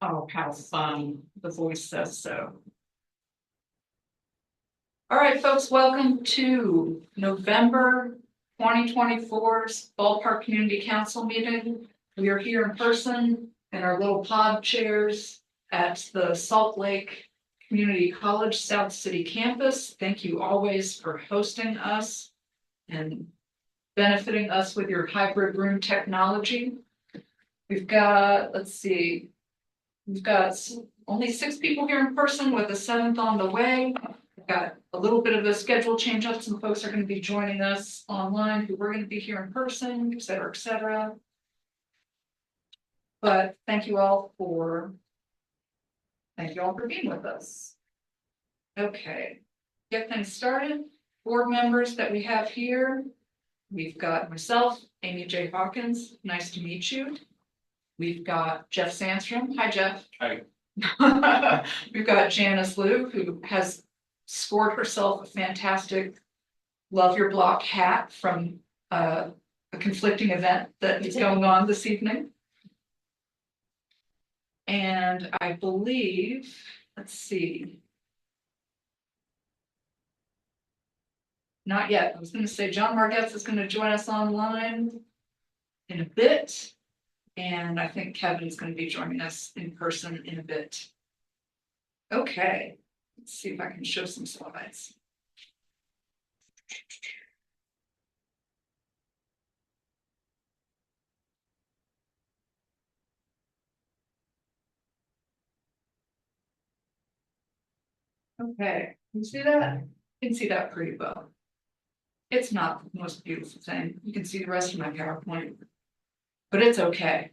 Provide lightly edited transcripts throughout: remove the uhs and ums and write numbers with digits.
Oh, how fun. The voice says so. All right, folks, welcome to November 2024's Ballpark Community Council meeting. We are here in person in our little pod chairs at the Salt Lake Community College South City campus. Thank you always for hosting us and benefiting us with your hybrid room technology. We've got, let's see, we've got only 6 people here in person with a 7th on the way. We've got a little bit of a schedule change up. Some folks are going to be joining us online who were going to be here in person, et cetera, et cetera. But thank you all for being with us. Okay, get things started. Board members that we have here. We've got myself, Amy J. Hawkins. Nice to meet you. We've got Jeff Sandstrom. Hi, Jeff. Hi. We've got Janice Liu, who has scored herself a fantastic Love Your Block hat from a conflicting event that is going on this evening. And I believe, let's see. Not yet. I was going to say John Margetts is going to join us online in a bit. And I think Kevin's going to be joining us in person in a bit. Okay, let's see if I can show some slides. Okay, can you see that? You can see that pretty well. It's not the most beautiful thing. You can see the rest of my PowerPoint, but it's okay.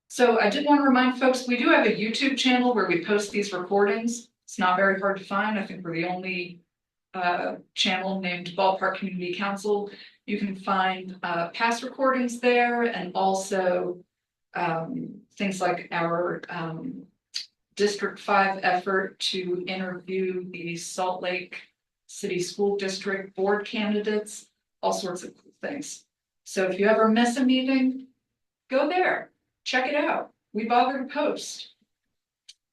So I did want to remind folks, we do have a YouTube channel where we post these recordings. It's not very hard to find. I think we're the only channel named Ballpark Community Council. You can find past recordings there, and also things like our District 5 effort to interview the Salt Lake City School District board candidates, all sorts of cool things. So if you ever miss a meeting, go there, check it out. We bother to post.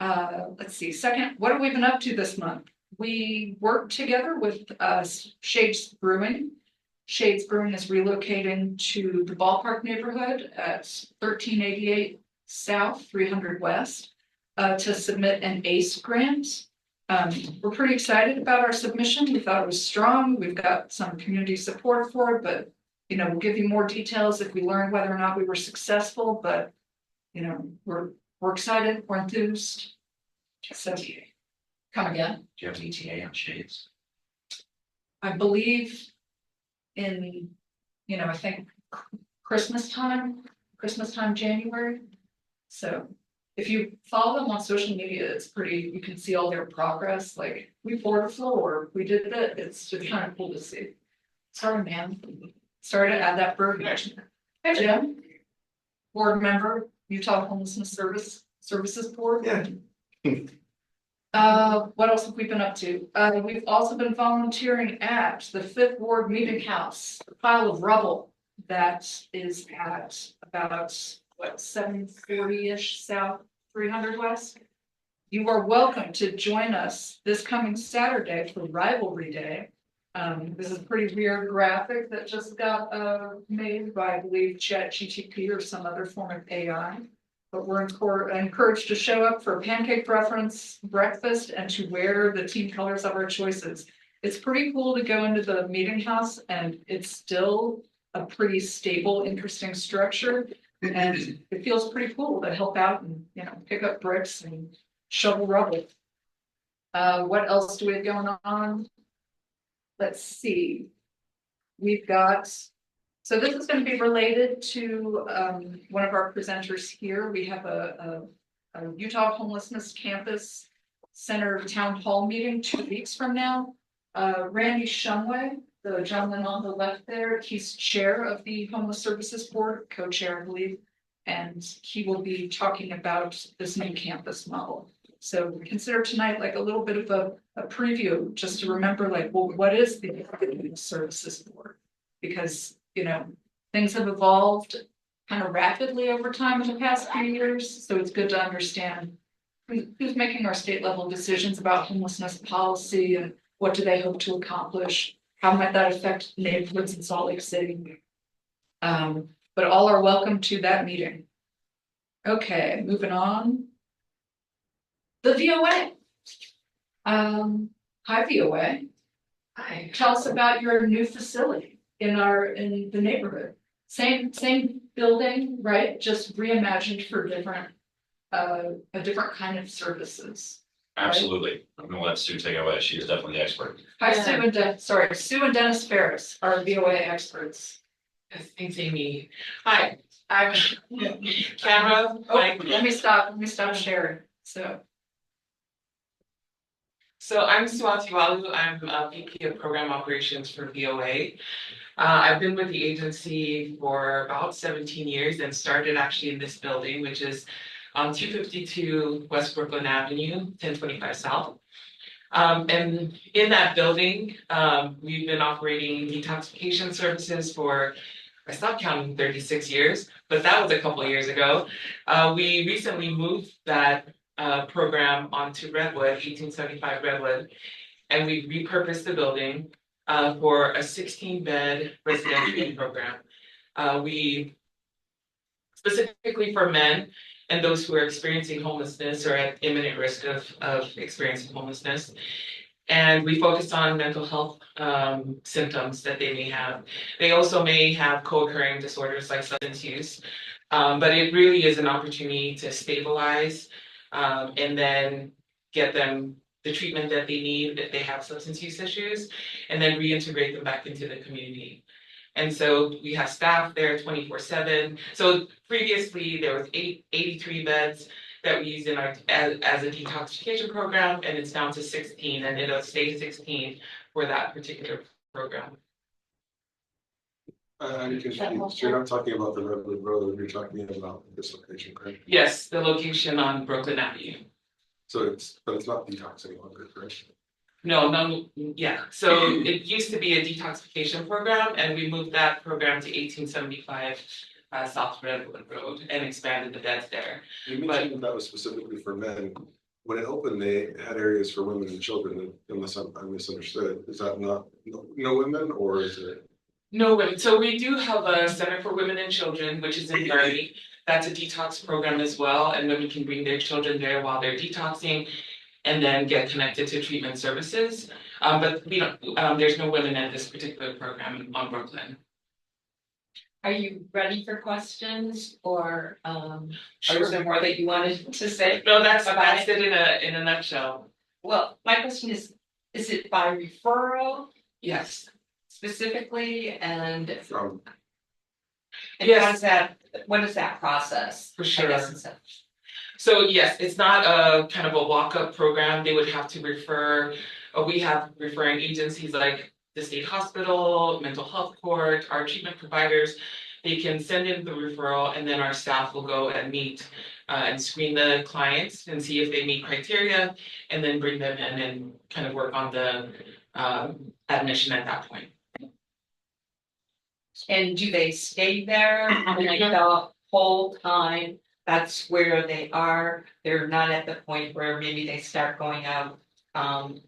Let's see, second, what have we been up to this month? We worked together with Shades Brewing. Shades Brewing is relocating to the Ballpark neighborhood at 1388 South, 300 West, to submit an ACE grant. We're pretty excited about our submission. We thought it was strong. We've got some community support for it, but you know, we'll give you more details if we learn whether or not we were successful. But you know, we're excited, we're enthused. So, come again. Do you have an ETA on Shades? I believe in, you know, I think Christmas time, January. So if you follow them on social media, it's pretty, you can see all their progress. Like we poured a floor, we did that. It's just kind of cool to see. Sorry, man. Sorry to add that burden. Hey, Jim. Board member, Utah Homelessness Services Board. Yeah. What else have we been up to? We've also been volunteering at the 5th Ward Meeting House, a pile of rubble that is at about what 740-ish South 300 West. You are welcome to join us this coming Saturday for Rivalry Day. This is a pretty weird graphic that just got made by, I believe, ChatGPT or some other form of AI. But we're encouraged to show up for pancake breakfast and to wear the team colors of our choices. It's pretty cool to go into the meeting house, and it's still a pretty stable, interesting structure. And it feels pretty cool to help out and, you know, pick up bricks and shovel rubble. What else do we have going on? Let's see. We've got, so this is going to be related to one of our presenters here. We have a Utah Homelessness Campus Center Town Hall meeting 2 weeks from now. Randy Shumway, the gentleman on the left there, he's chair of the Homeless Services Board, co-chair, I believe, and he will be talking about this new campus model. So consider tonight like a little bit of a preview, just to remember, like, well, what is the Homeless Services Board? Because, you know, things have evolved kind of rapidly over time in the past few years, so it's good to understand who's making our state level decisions about homelessness policy and what do they hope to accomplish? How might that affect neighborhoods in Salt Lake City? But all are welcome to that meeting. Okay, moving on. The VOA. Hi VOA. Hi. Tell us about your new facility in the neighborhood. Same building, right? Just reimagined for a different kind of services. Absolutely. I'm gonna let Sue take it away. She is definitely the expert. Hi, Sue and Dennis Ferris are VOA experts. Yes, thanks, Amy. Hi, I'm camera. Oh, let me stop sharing. So I'm Swati Walu. I'm a VP of Program Operations for VOA. I've been with the agency for about 17 years and started actually in this building, which is on 252 West Brooklyn Avenue, 1025 South. And in that building, we've been operating detoxification services for, I stopped counting, 36 years, but that was a couple of years ago. We recently moved that program onto Redwood, 1875 Redwood, and we repurposed the building for a 16-bed residential program. We specifically for men and those who are experiencing homelessness or at imminent risk of experiencing homelessness. And we focus on mental health symptoms that they may have. They also may have co-occurring disorders like substance use, but it really is an opportunity to stabilize and then get them the treatment that they need if they have substance use issues, and then reintegrate them back into the community. And so we have staff there 24/7. So previously there was 83 beds that we use in our as a detoxification program, and it's down to 16, and it'll stay 16 for that particular program. I'm confused. You're not talking about the Redwood Road, you're talking about this location, correct? Yes, the location on Brooklyn Avenue. So but it's not detox any longer, correct? No, yeah. So it used to be a detoxification program, and we moved that program to 1875 South Redwood Road and expanded the beds there. You mentioned that was specifically for men. When it opened, they had areas for women and children, unless I misunderstood. Is that not no women, or is it? No women. So we do have a Center for Women and Children, which is in Gurney. That's a detox program as well, and women can bring their children there while they're detoxing and then get connected to treatment services. But we don't, there's no women in this particular program on Brooklyn. Are you ready for questions, or Sure. is there more that you wanted to say? No, that's it in a nutshell. Well, my question is it by referral Yes. specifically, and From Yes. what is that process? For I sure. guess it's a- So yes, it's not a kind of a walk-up program. They would have to refer, we have referring agencies like the state hospital, mental health court, our treatment providers. They can send in the referral, and then our staff will go and meet and screen the clients and see if they meet criteria, and then bring them in and kind of work on the admission at that point. And do they stay there like the whole time? That's where they are. They're not at the point where maybe they start going out of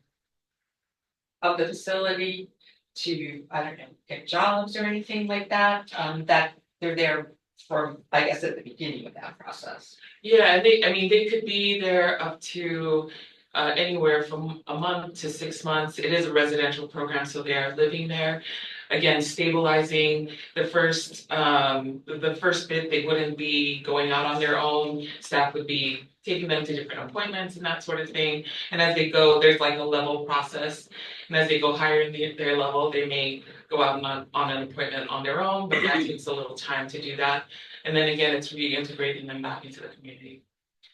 the facility to, I don't know, get jobs or anything like that. That they're there for, I guess, at the beginning of that process. Yeah, they could be there up to anywhere from a month to 6 months. It is a residential program, so they are living there. Again, stabilizing the first bit, they wouldn't be going out on their own. Staff would be taking them to different appointments and that sort of thing. And as they go, there's like a level process. And as they go higher in their level, they may go out on an appointment on their own, but that takes a little time to do that. And then again, it's reintegrating them back into the community.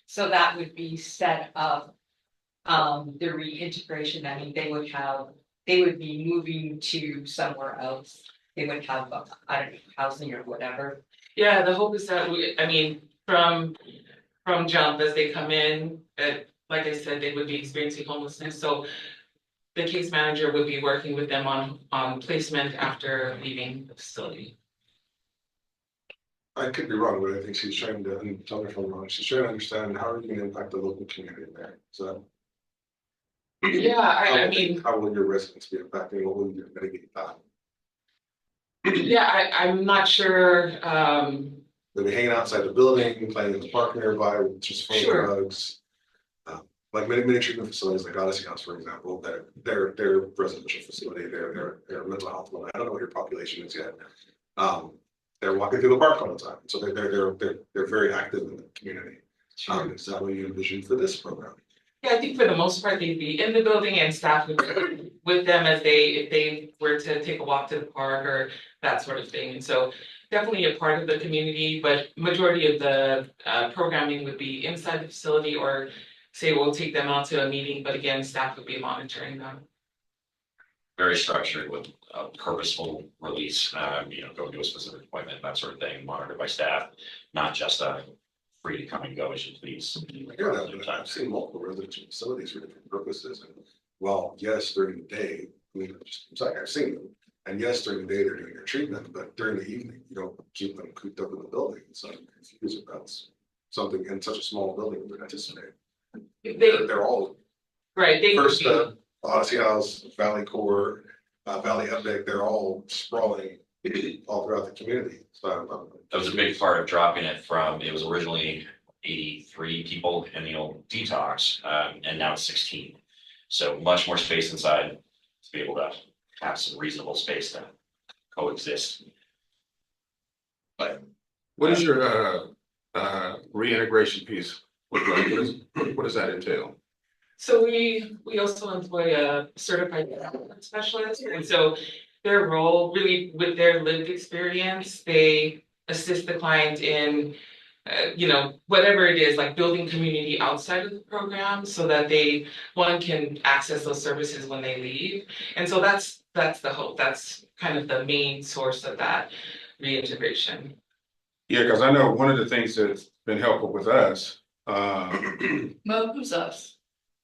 So that would be set up, the reintegration. I mean, they would be moving to somewhere else. They would have, I don't know, housing or whatever. Yeah, the hope is that from jump as they come in, like I said, they would be experiencing homelessness. So the case manager would be working with them on placement after leaving the facility. I could be wrong, but I think she's trying to, and tell me if I'm wrong, she's trying to understand how are you gonna impact the local community there, so. Yeah, I mean, How will your residents be impacted, what will you do to mitigate that? yeah, I'm not sure, They'll be hanging outside the building, playing in the park nearby, with just full of Sure. drugs. Like many treatment facilities, like Odyssey House, for example, their residential facility, their mental health one, I don't know what your population is yet. They're walking through the park all the time, so they're very active in the community. Is that what you envision for this program? yeah, I think for the most part, they'd be in the building and staff would be with them as if they were to take a walk to the park or that sort of thing. And so definitely a part of the community, but majority of the programming would be inside the facility or say we'll take them out to a meeting, but again, staff would be monitoring them. Very structured with a purposeful release, go to a specific appointment, that sort of thing, monitored by staff, not just free to come and go as you please. I hear that, but I've seen multiple residential facilities for different purposes, and well, yes, during the day, I mean, it's like I've seen them. And yes, during the day, they're doing their treatment, but during the evening, you don't keep them cooped up in the building, so I'm confused if that's something in such a small building would anticipate. They're all Right, they would first be, Odyssey House, Valley Core, Valley Epic, they're all sprawling all throughout the community. So That was a big part of dropping it from, it was originally 83 people in the old detox, and now it's 16. So much more space inside to be able to have some reasonable space to coexist. But What is your reintegration piece? What does that entail? so we also employ a certified specialist, and so their role really with their lived experience, they assist the client in whatever it is, like building community outside of the program so that they, one, can access those services when they leave. And so that's the hope. That's kind of the main source of that reintegration. Yeah, because I know one of the things that's been helpful with us, Mo, who's us?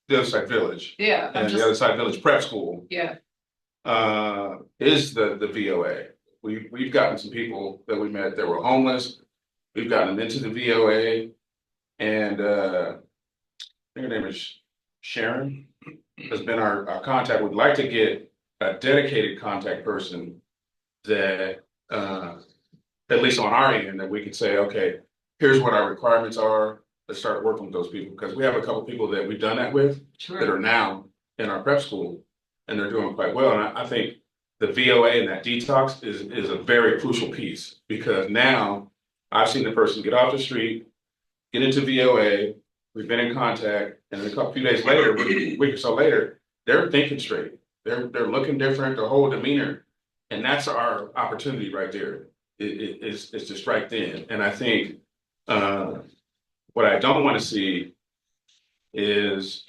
the other side village Yeah, I'm and the other just, side village prep school, yeah, is the VOA. We've gotten some people that we met that were homeless. We've gotten them into the VOA, and I think her name is Sharon, has been our contact. We'd like to get a dedicated contact person that, at least on our end, that we could say, okay, here's what our requirements are. Let's start working with those people, because we have a couple people that we've done that with that Sure. are now in our prep school, and they're doing quite well. And I think the VOA and that detox is a very crucial piece, because now I've seen the person get off the street, get into VOA, we've been in contact, and then a few days later, a week or so later, they're thinking straight. They're looking different, their whole demeanor. And that's our opportunity right there. It's to strike then. And I think what I don't want to see is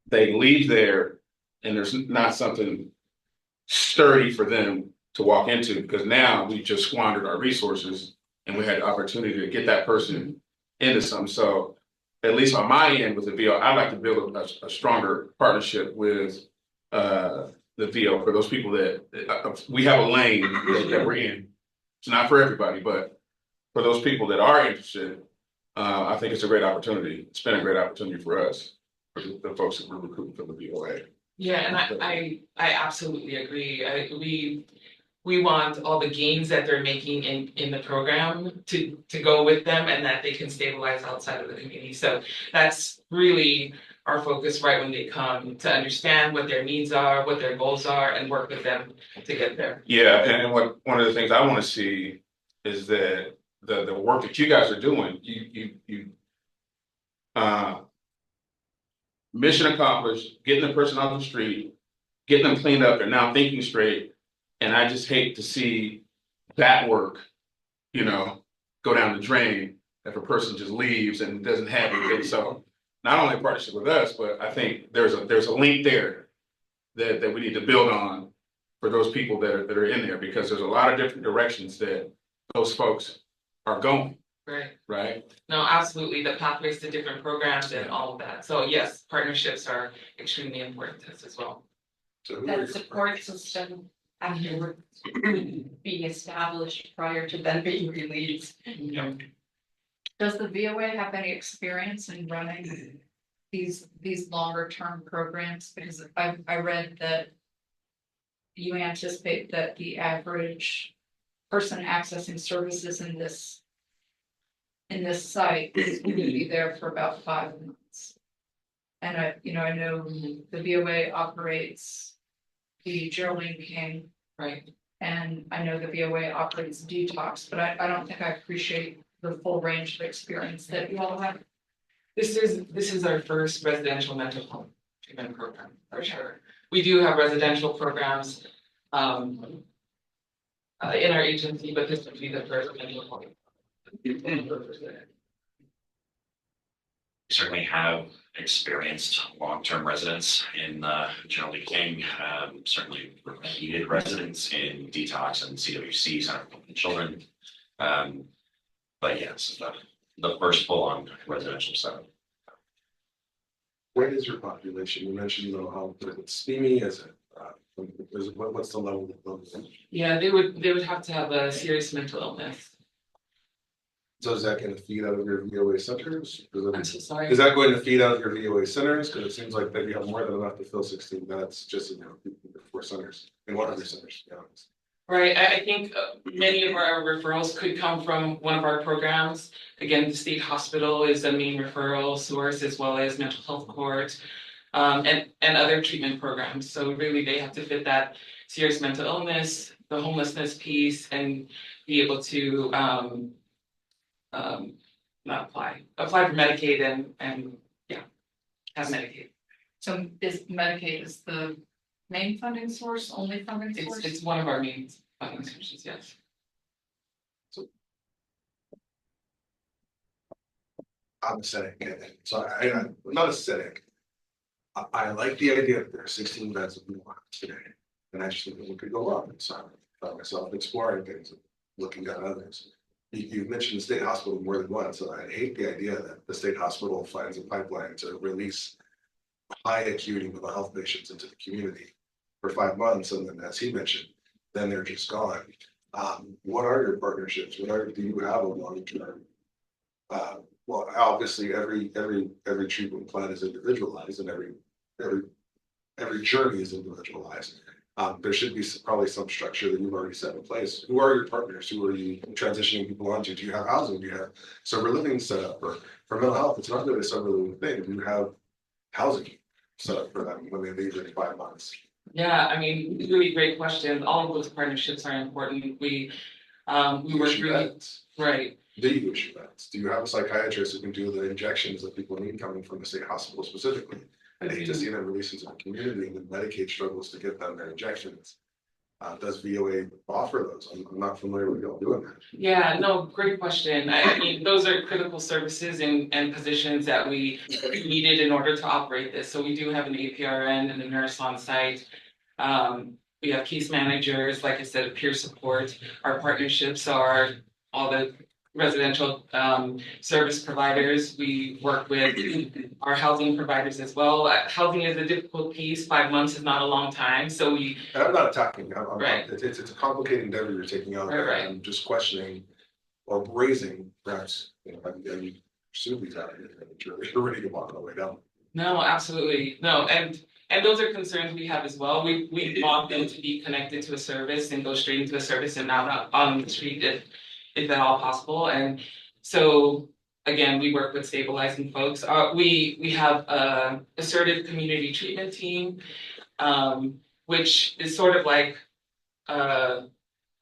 they leave there and there's not something sturdy for them to walk into, because now we just squandered our resources and we had the opportunity to get that person into something. So at least on my end with the VO, I'd like to build a stronger partnership with the VO for those people that we have a lane that we're in. It's not for everybody, but for those people that are interested, I think it's a great opportunity. It's been a great opportunity for us, for the folks that we're recruiting for the VOA. Yeah, and I absolutely agree. We want all the gains that they're making in the program to go with them, and that they can stabilize outside of the community. So that's really our focus right when they come, to understand what their needs are, what their goals are, and work with them to get there. Yeah, and one of the things I want to see is that the work that you guys are doing, you mission accomplished, getting the person off the street, getting them cleaned up, they're now thinking straight. And I just hate to see that work, go down the drain if a person just leaves and doesn't have anything. So not only a partnership with us, but I think there's a link there that we need to build on for those people that are in there, because there's a lot of different directions that those folks are going. Right. No, absolutely. The pathways to different programs and all of that. So yes, partnerships are extremely important to us as well. So who are That your support system afterwards being established prior to them being released. Does the VOA have any experience in running these longer term programs? Because I read that you anticipate that the average person accessing services in this site is going to be there for about 5 months. And I know the VOA operates the Geraldine King, Right. and I know the VOA operates Detox, but I don't think I appreciate the full range of experience that you all have. This is our first residential mental health treatment program, for sure. We do have residential programs in our agency, but this would be the first mental health. Certainly have experienced long-term residents in General King, certainly repeated residents in Detox and CWC, Center for Women and Children. But yes, the first full-on residential setup. What is your population? You mentioned though how it's steamy, is it? What's the level of? Yeah, they would have to have a serious mental illness. So is that going to feed out of your VOA centers? I'm so sorry. Is that going to feed out of your VOA centers? Because it seems like that you have more than enough to fill 16 beds just in your 4 centers, in one of your centers, to be honest. Right, I think many of our referrals could come from one of our programs. Again, the state hospital is the main referral source, as well as mental health court, and other treatment programs. So really, they have to fit that serious mental illness, the homelessness piece, and be able to not apply for Medicaid and yeah, have Medicaid. So is Medicaid is the main funding source, only funding source? It's one of our main funding sources, yes. I'm a cynic, so I'm not a cynic. I like the idea that there are 16 beds that we want today, and I just think that we could go up. And so I found myself exploring things and looking at others. You mentioned the state hospital more than once, so I hate the idea that the state hospital finds a pipeline to release high acuity mental health patients into the community for 5 months, and then, as he mentioned, then they're just gone. What are your partnerships? Do you have a long term? Well, obviously, every treatment plan is individualized, and every journey is individualized. There should be probably some structure that you've already set in place. Who are your partners? Who are you transitioning people onto? Do you have housing? Do you have sober living set up? Or for mental health, it's not really a sober living thing. Do you have housing set up for them when they leave in 5 months? Yeah, I mean, really great question. All of those partnerships are important. We work really, right. Do you issue beds? Do you have a psychiatrist who can do the injections that people need coming from the state hospital specifically? I hate to see them released into the community and then Medicaid struggles to get them their injections. Does VOA offer those? I'm not familiar with y'all doing that. Yeah, no, great question. I mean, those are critical services and positions that we needed in order to operate this. So we do have an APRN and a nurse on site. We have case managers, like I said, peer support. Our partnerships are all the residential service providers. We work with our housing providers as well. Housing is a difficult piece. 5 months is not a long time, so we. And I'm not attacking. Right. It's a complicated endeavor you're taking on. Right. I'm just questioning or raising, perhaps. You pursue these out here. You're ready to walk all the way down. No, absolutely no, and those are concerns we have as well. We want them to be connected to a service and go straight into a service and not on the street if at all possible. And so again, we work with stabilizing folks. We have a assertive community treatment team, which is sort of like a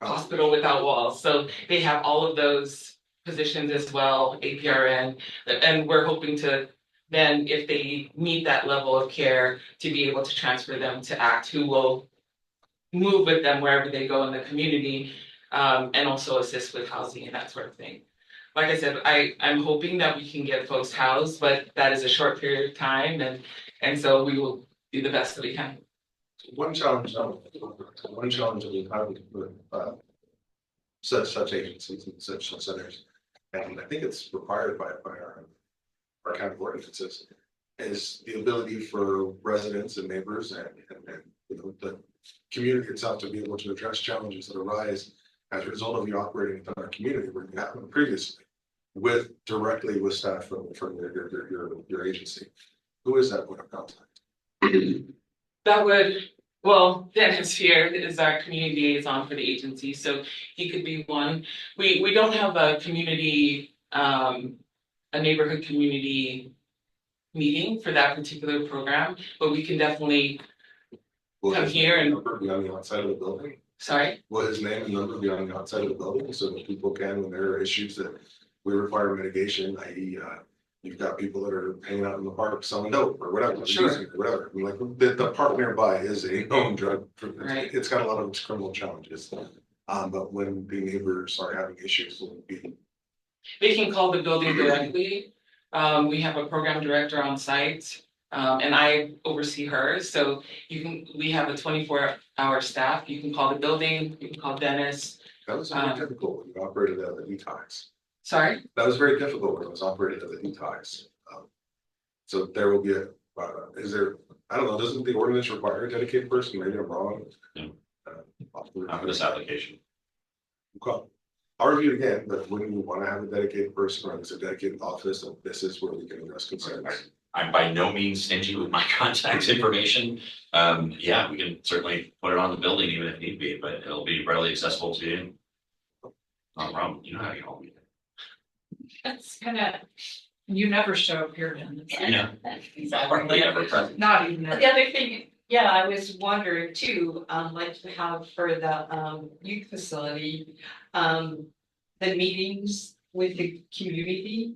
hospital without walls. So they have all of those positions as well, APRN, and we're hoping to then, if they need that level of care, to be able to transfer them to ACT, who will move with them wherever they go in the community. And also assist with housing and that sort of thing. Like I said, I'm hoping that we can get folks housed, but that is a short period of time, and so we will do the best that we can. One challenge that we have with such agencies and such centers, and I think it's required by our county ordinances, is the ability for residents and neighbors and community itself to be able to address challenges that arise as a result of you operating within our community where you haven't previously directly with staff from your agency. Who is that point of contact? That would, well, Dennis here is our community liaison for the agency, so he could be one. We don't have a community, a neighborhood community meeting for that particular program, but we can definitely, Will Come his here name and- number be on the outside of the building? sorry, Will his name and number be on the outside of the building so that people can, when there are issues that we require mitigation, i.e. You've got people that are hanging out in the park selling dope or whatever, Sure. using it or whatever. I mean, like the park nearby is a known drug. Right. It's got a lot of criminal challenges. But when the neighbors are having issues, will be they can call the building directly. We have a program director on site, and I oversee her, so we have a 24-hour staff. You can call the building, you can call Dennis. that was very difficult when you operated as a detox. Sorry, That was very difficult when it was operated as a detox. So there will be is there, I don't know, doesn't the ordinance require a dedicated person? Maybe I'm wrong. No. Uh, Not for this application. Okay. I'll review it again, but when you want to have a dedicated person or there's a dedicated office, and this is where we can address concerns. I'm by no means stingy with my contact information. Yeah, we can certainly put it on the building even if need be, but it'll be readily accessible to you. No problem. You know how to get hold of me. That's kinda. You never show up here, Dennis. I know. Hardly ever present. Not even. The other thing, yeah, I was wondering too, like how for the youth facility, the meetings with the community,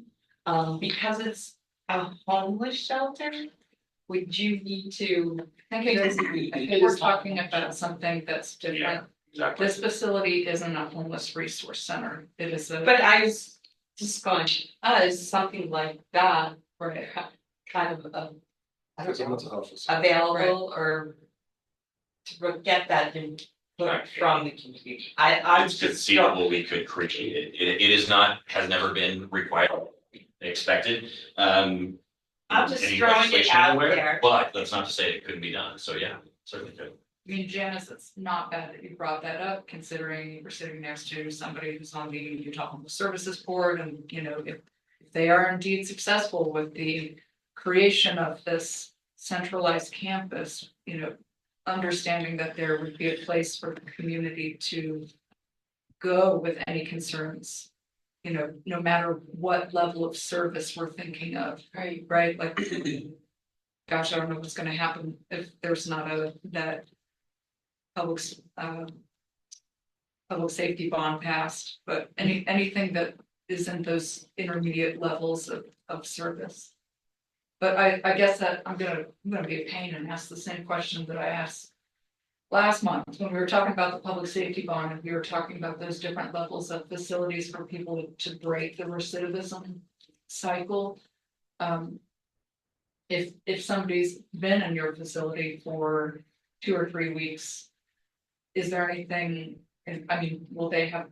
because it's a homeless shelter, would you need to? I think we're talking about something that's different. Exactly. This facility isn't a homeless resource center. It is a. But I was just going, is something like that, or kind of I It's a don't know, mental health facility. available or to get that input from the community. I'm It's just. conceivable we could create it. It is not, has never been required, expected. I'm just Any throwing it legislation out anywhere, there. But that's not to say it couldn't be done. So yeah, certainly could. I mean, Janice, it's not bad that you brought that up, considering you were sitting next to somebody who's on the Utah Homeless Services Board, and you know, if they are indeed successful with the creation of this centralized campus, you know, understanding that there would be a place for the community to go with any concerns, you know, no matter what level of service we're thinking of, right? Like, gosh, I don't know what's gonna happen if there's not that public safety bond passed, but anything that is in those intermediate levels of service. But I guess that I'm gonna be a pain and ask the same question that I asked last month when we were talking about the public safety bond, and we were talking about those different levels of facilities for people to break the recidivism cycle. If somebody's been in your facility for 2 or 3 weeks, is there anything, I mean, will they have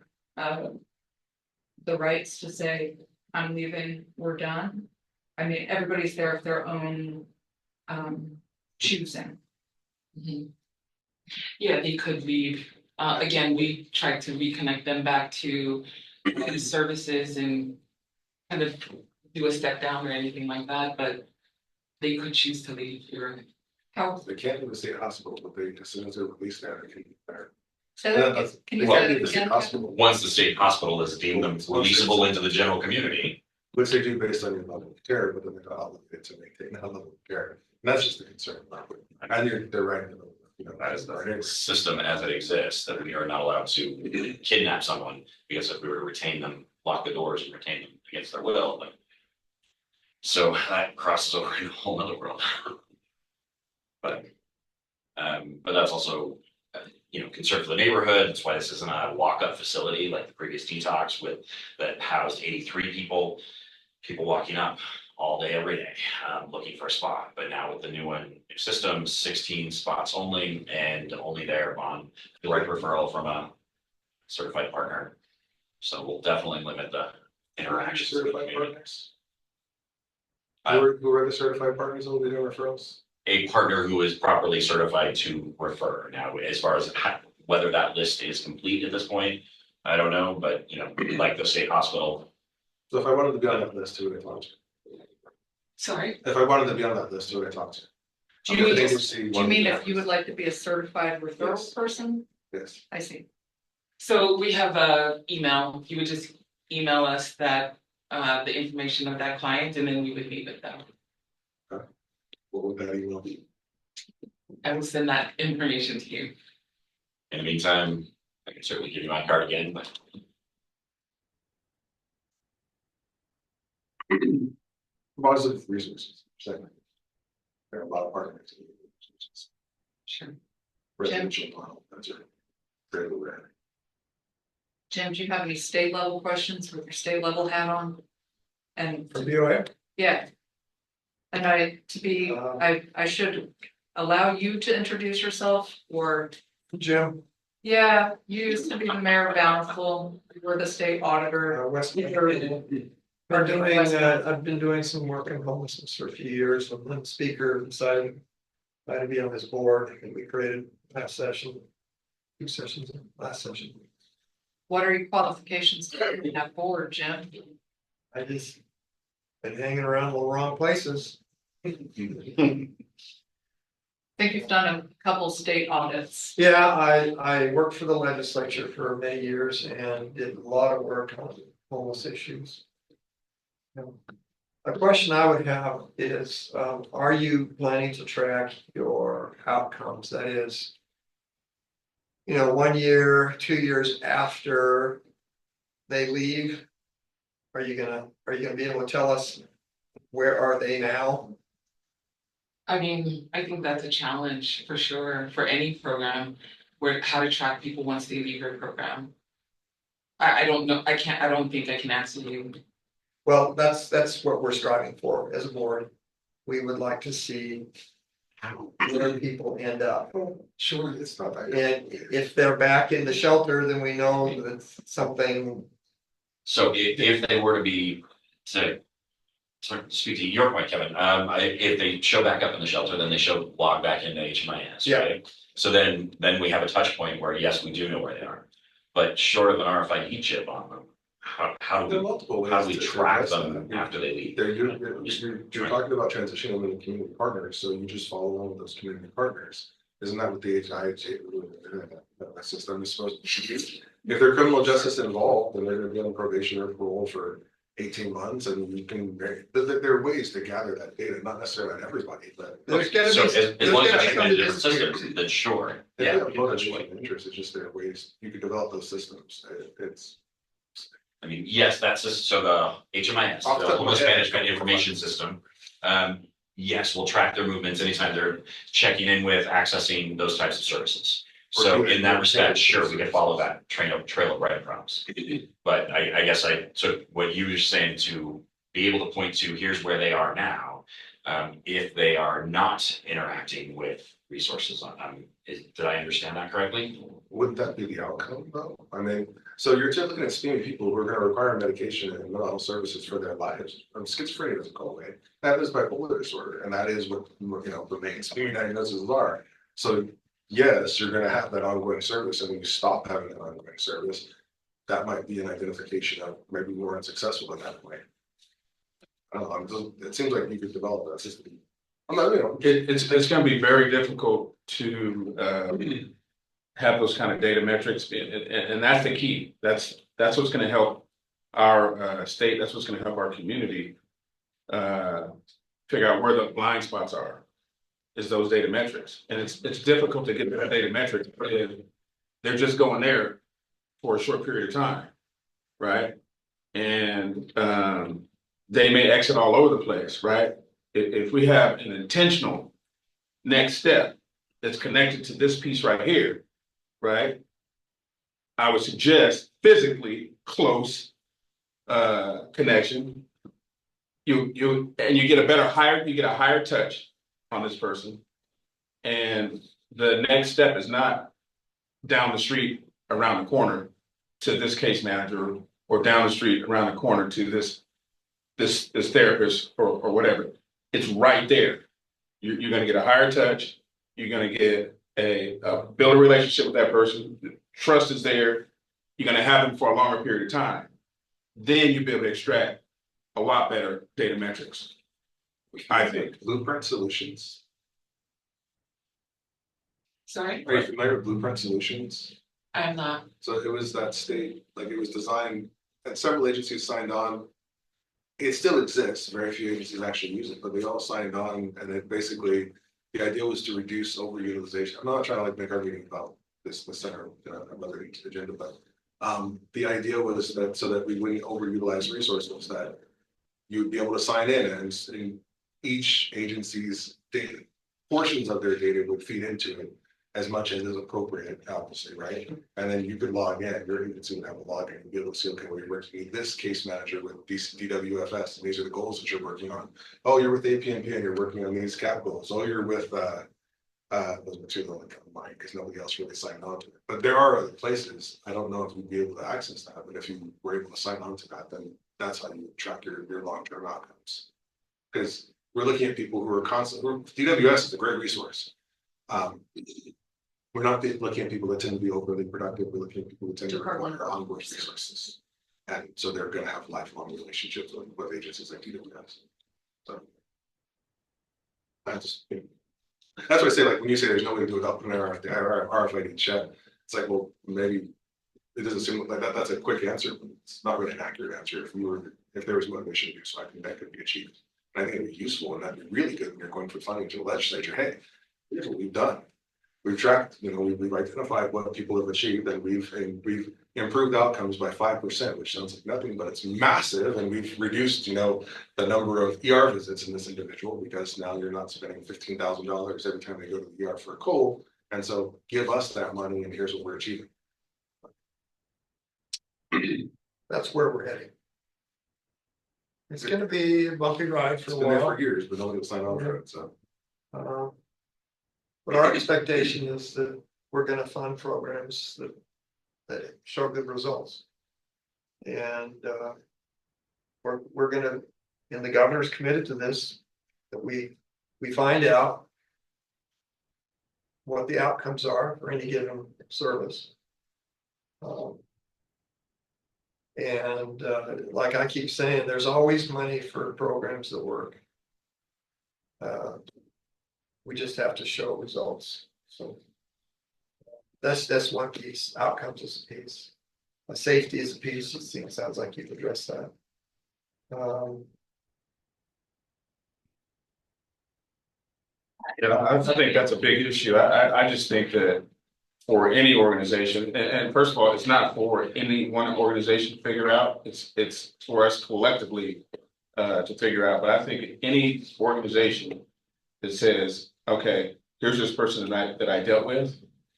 the rights to say, I'm leaving, we're done? I mean, everybody's there of their own choosing. yeah, they could leave. Again, we tried to reconnect them back to the services and kind of do a step down or anything like that, but they could choose to leave. You're right. How, They can't leave the state hospital, but they, as soon as they're released there, they can be there. say that again. Can you They say can't that leave the state again? hospital, Once the state hospital has deemed them releasable into the general community. which they do based on your level of care, but then they're not obligated to maintain that level of care. And that's just the concern. And they're right in the middle, you know, That is the system as it exists, that we are not allowed to kidnap someone, because if we were to retain them, lock the doors and retain them against their will, then. So that crosses over into a whole nother world. But that's also, concern for the neighborhood. That's why this isn't a walk-up facility like the previous detox that housed 83 people. People walking up all day, every day, looking for a spot. But now with the new system, 16 spots only, and only there on the right referral from a certified partner. So we'll definitely limit the interactions with the Certified community. partners? I- Who are the certified partners that will be doing referrals? a partner who is properly certified to refer. Now, as far as whether that list is complete at this point, I don't know, but you know, like the state hospital. So if I wanted to be on that list, who would I talk to? Sorry, If I wanted to be on that list, who would I talk to? Do you mean, Agency, do you mean if you would like to be a certified Yes. referral person? Yes. I see. so we have a email, you would just email us that, the information of that client, and then we would meet with them. What would that email be? I will send that information to you. In the meantime, I can certainly give you my card again, but Positive resources. Second. There are a lot of partners. Sure. Residential model, that's it. Very rare. Jim, do you have any state level questions with your state level hat on? And For BOA? yeah. And I should allow you to introduce yourself, or, Jim, yeah, you used to be the mayor of Bountiful, you were the state auditor. West. Either- I've been doing some work in homelessness for a few years. I'm the speaker, decided to be on this board, and we created last session. 2 sessions, last session. What are your qualifications to be on that board, Jim? I just been hanging around the wrong places. I think you've done a couple state audits. Yeah, I worked for the legislature for many years and did a lot of work on homeless issues. A question I would have is, are you planning to track your outcomes? That is, 1 year, 2 years after they leave? Are you gonna be able to tell us where are they now? I mean, I think that's a challenge for sure, for any program, where how to track people once they leave your program. I don't know, I don't think I can answer you. Well, that's what we're striving for as a board. We would like to see where people end up. Sure, it's not that. And if they're back in the shelter, then we know that something, so if they were to be, to speak to your point, Kevin, if they show back up in the shelter, then they show log back into HMIS, Yeah. right? So then we have a touch point where, yes, we do know where they are, but short of an RFID chip on them, how There are do multiple ways. we to track address them that. after they leave? You're talking about transitioning them into community partners, so you just follow along with those community partners. Isn't that what the HI system is supposed to do? If they're criminal justice involved, then they're gonna be on probation or parole for 18 months, and you can, there are ways to gather that data, not necessarily on everybody, but. there's gonna So be. as there's long as gonna you're be checking some into different disappear. systems, then sure, If yeah. you have we can motivation touch point. and interest, it's just there are ways you could develop those systems. It's. I mean, yes, that's just, so the HMIS, Off the the top of my homeless head. management information system. Yes, we'll track their movements anytime they're checking in with, accessing those types of services. So in that respect, sure, we could follow that trail of breadcrumbs. But I guess so what you were saying, to be able to point to, here's where they are now. If they are not interacting with resources did I understand that correctly? Wouldn't that be the outcome though? I mean, so you're just looking at seeing people who are gonna require medication and mental health services for their lives. Schizophrenia doesn't go away. That is bipolar disorder, and that is what, the mainstream diagnoses are. So yes, you're gonna have that ongoing service, and when you stop having that ongoing service, that might be an identification of maybe we weren't successful at that point. I don't know, it seems like you could develop that system. I'm not, It's gonna be very difficult to have those kind of data metrics, and that's the key. That's what's gonna help our state, that's what's gonna help our community figure out where the blind spots are, is those data metrics. And it's difficult to get that data metrics if they're just going there for a short period of time, right? And they may exit all over the place, right? If we have an intentional next step that's connected to this piece right here, right? I would suggest physically close connection. You get a higher touch on this person. And the next step is not down the street around the corner to this case manager, or down the street around the corner to this therapist or whatever. It's right there. You're gonna get a higher touch, you're gonna get build a relationship with that person, trust is there, you're gonna have them for a longer period of time. Then you'll be able to extract a lot better data metrics, I think. Blueprint Solutions. Sorry, Are you familiar with Blueprint Solutions? I'm not. So it was that state, like it was designed, and several agencies signed on. It still exists, very few agencies actually use it, but they all signed on, and it basically, the idea was to reduce overutilization. I'm not trying to like make our meeting about this, the center of other agenda, but the idea was that so that we wouldn't overutilize resources, that you'd be able to sign in and each agency's data, portions of their data would feed into it as much as is appropriate, obviously, right? And then you could log in, your agency would have a login, and be able to see, okay, well, you're working with this case manager with DWFS, and these are the goals that you're working on. Oh, you're with APMP and you're working on these cap goals. Oh, you're with those are two that come to mind because nobody else really signed on to it. But there are other places. I don't know if you'd be able to access that, but if you were able to sign on to that, then that's how you track your long-term outcomes. Because we're looking at people who are DWS is a great resource. We're not looking at people that tend to be overly productive. We're looking at people who tend to require onboard resources. And so they're going to have lifelong relationships with agencies like DWS. So that's what I say. Like when you say there's no way to do it up in RFID check, it's like, well, maybe it doesn't seem like that. That's a quick answer, but it's not really an accurate answer. If there was motivation to do so, I think that could be achieved. And I think it'd be useful, and that'd be really good when you're going for funding to the legislature. Hey, here's what we've done. We've tracked, we've identified what people have achieved, and we've improved outcomes by 5%, which sounds like nothing, but it's massive. And we've reduced, the number of ER visits in this individual because now you're not spending $15,000 every time they go to the ER for a cold. And so give us that money, and here's what we're achieving. That's where we're heading. It's gonna be a bumpy ride for It's a been there while. for years, but nobody will sign on for it, so. But our expectation is that we're gonna fund programs that show good results. And we're gonna, and the governor's committed to this, that we find out what the outcomes are for any given service. And like I keep saying, there's always money for programs that work. We just have to show results. So that's one piece. Outcomes is a piece. Safety is a piece. It sounds like you've addressed that. I think that's a big issue. I just think that for any organization, and first of all, it's not for any one organization to figure out. It's for us collectively to figure out. But I think any organization that says, okay, here's this person that I dealt with,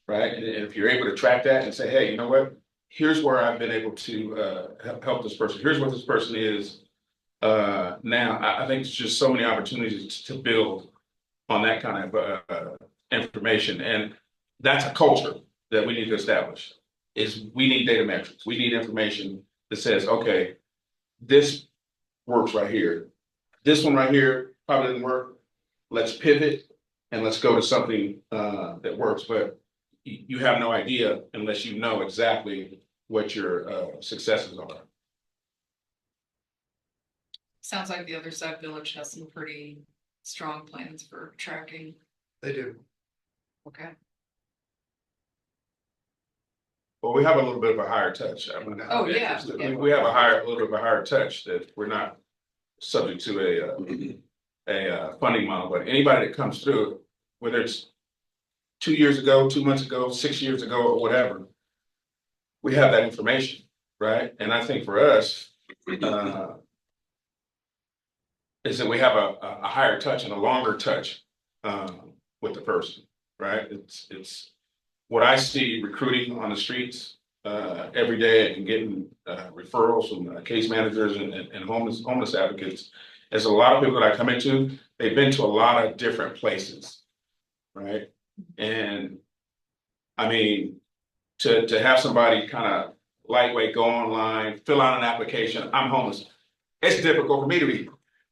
right? And if you're able to track that and say, hey, you know what? Here's where I've been able to help this person. Here's what this person is now. I think it's just so many opportunities to build on that kind of information. And that's a culture that we need to establish. Is we need data metrics. We need information that says, okay, this works right here. This one right here probably doesn't work. Let's pivot and let's go to something that works. But you have no idea unless you know exactly what your successes are. Sounds like the other side village has some pretty strong plans for tracking. They do. Okay. Well, we have a little bit of a higher touch. I mean, Oh, yeah. we have a little bit of a higher touch that we're not subject to a funding model. But anybody that comes through, whether it's 2 years ago, 2 months ago, 6 years ago, or whatever, we have that information, right? And I think for us, is that we have a higher touch and a longer touch with the person, right? It's what I see recruiting on the streets every day and getting referrals from case managers and homeless advocates. There's a lot of people that I come into, they've been to a lot of different places, right? And I mean, to have somebody kind of lightweight go online, fill out an application, I'm homeless. It's difficult for me to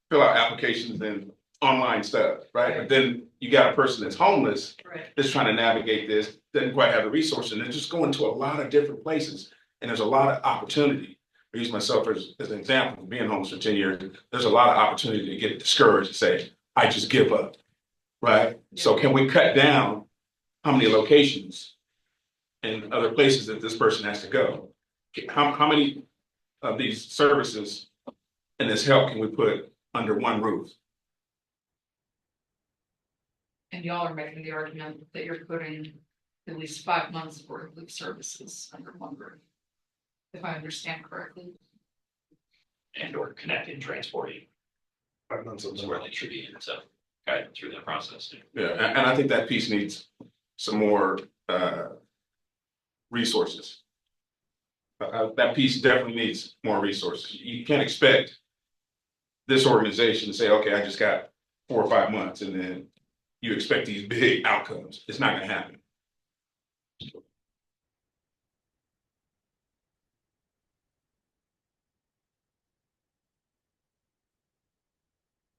fill out applications and online stuff, right? But then you got a person that's homeless, Right. that's trying to navigate this, doesn't quite have the resources, and they're just going to a lot of different places. And there's a lot of opportunity. I use myself as an example, being homeless for 10 years, there's a lot of opportunity to get discouraged and say, I just give up, right? So can we cut down how many locations and other places that this person has to go? How many of these services and this help can we put under one roof? And y'all are making the argument that you're putting at least 5 months worth of services under one roof. If I understand correctly. And or connecting, transporting, 5 months of is where they should be, and so guide them through that process. Yeah, and I think that piece needs some more resources. That piece definitely needs more resources. You can't expect this organization to say, okay, I just got 4 or 5 months, and then you expect these big outcomes. It's not gonna happen.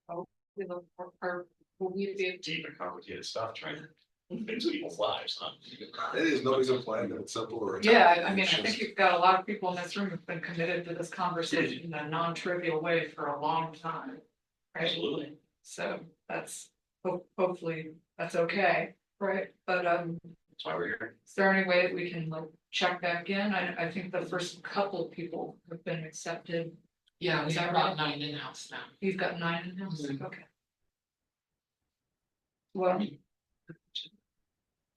Will we be able Deep and complicated stuff trying to fix people's lives, huh? It is, nobody's implying that it's simple or. Yeah, I mean, I think you've got a lot of people in this room who've been committed to this conversation in a non-trivial way for a long time. Right? Absolutely. So that's, hopefully, that's okay, right? But, That's why we're here. is there any way that we can like check back in? I think the first couple of people have been accepted. Yeah, we Is that have right? about 9 in-house now. You've got 9 in house, Mhm. okay. Well,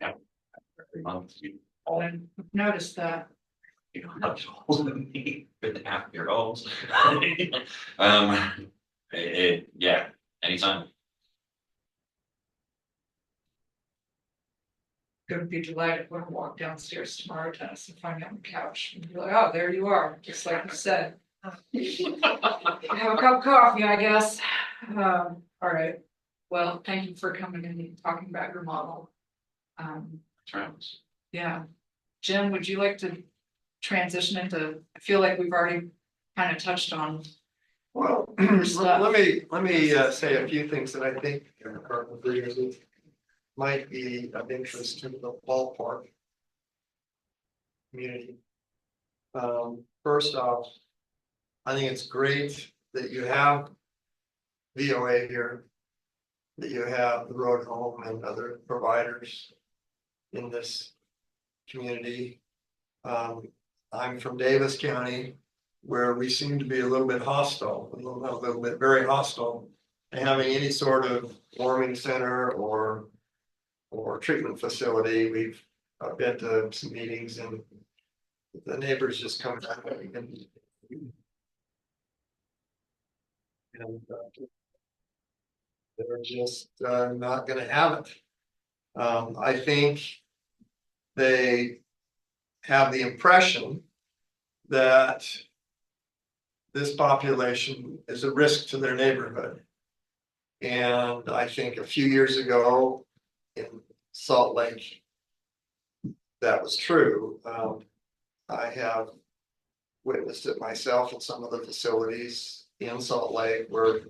Every month, you I've noticed that. don't have to hold them, been half your homes. Yeah, anytime. Gonna be delighted when I walk downstairs tomorrow, Dennis, and find you on the couch and be like, oh, there you are, just like you said. Have a cup of coffee, I guess. All right. Well, thank you for coming in and talking about your model. Travis. Yeah. Jim, would you like to transition into, I feel like we've already kind of touched on. Well, Stuff. let me say a few things that I think are might be of interest to the ballpark community. First off, I think it's great that you have VOA here, that you have the road home and other providers in this community. I'm from Davis County, where we seem to be a little bit hostile, very hostile, to having any sort of warming center or treatment facility. I've been to some meetings and the neighbors just come back and they're just not gonna have it. I think they have the impression that this population is a risk to their neighborhood. And I think a few years ago in Salt Lake, that was true. I have witnessed it myself in some of the facilities in Salt Lake where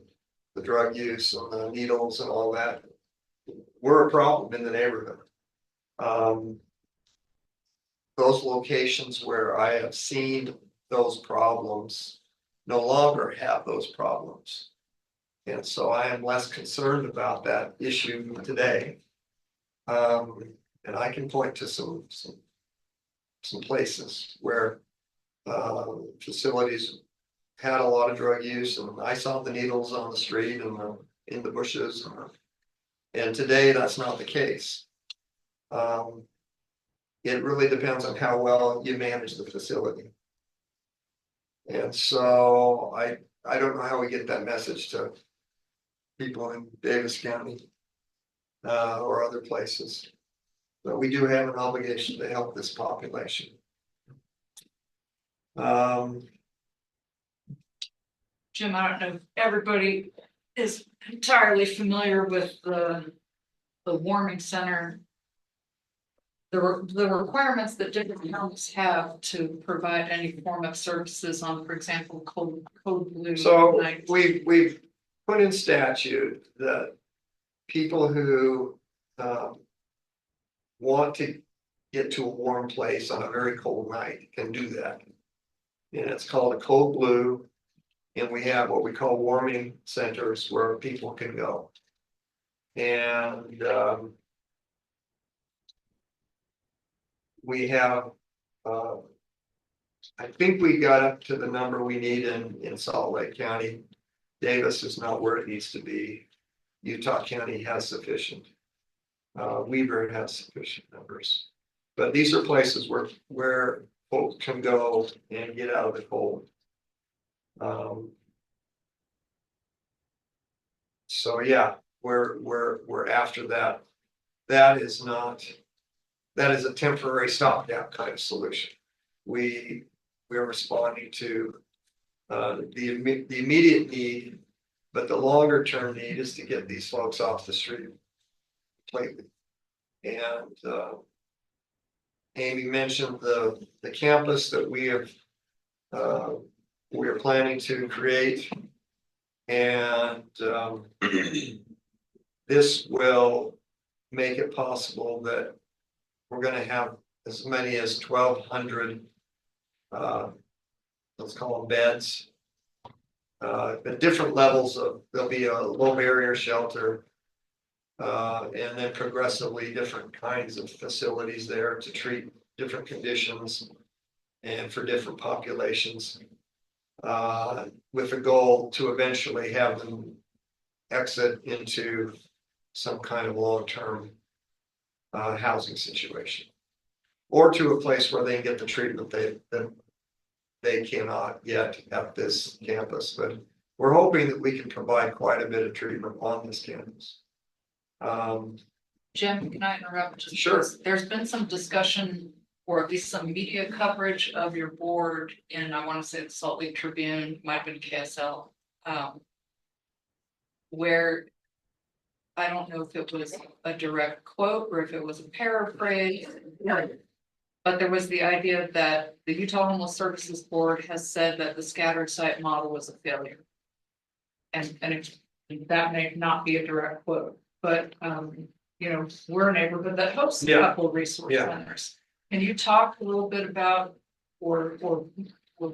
the drug use and the needles and all that were a problem in the neighborhood. Those locations where I have seen those problems no longer have those problems. And so I am less concerned about that issue today. And I can point to some places where facilities had a lot of drug use, and I saw the needles on the street and in the bushes. And today that's not the case. It really depends on how well you manage the facility. And so I don't know how we get that message to people in Davis County or other places. But we do have an obligation to help this population. Jim, I don't know if everybody is entirely familiar with the warming center. The requirements that different counties have to provide any form of services on, for example, code blue. So night. we've put in statute that people who want to get to a warm place on a very cold night can do that. And it's called a cold blue. And we have what we call warming centers where people can go. And we have, I think we got up to the number we need in Salt Lake County. Davis is not where it needs to be. Utah County has sufficient. Weaver has sufficient numbers. But these are places where folks can go and get out of the cold. So yeah, we're after that. That is a temporary stopgap kind of solution. We're responding to the immediate need, but the longer term need is to get these folks off the street completely. And Amy mentioned the campus that we are planning to create. And this will make it possible that we're going to have as many as 1,200, let's call them beds, at different levels of, there'll be a low barrier shelter, and then progressively different kinds of facilities there to treat different conditions and for different populations, with a goal to eventually have them exit into some kind of long-term housing situation, or to a place where they can get the treatment that they cannot yet at this campus. But we're hoping that we can provide quite a bit of treatment on this campus. Jim, can I interrupt? Sure. There's been some discussion, or at least some media coverage of your board, and I want to say the Salt Lake Tribune, might have been KSL, where I don't know if it was a direct quote or if it was a paraphrase, but there was the idea that the Utah Homeless Services Board has said that the scattered site model was a failure. And that may not be a direct quote, but you know, we're a neighborhood that hosts a couple of resource centers. Can you talk a little bit about, or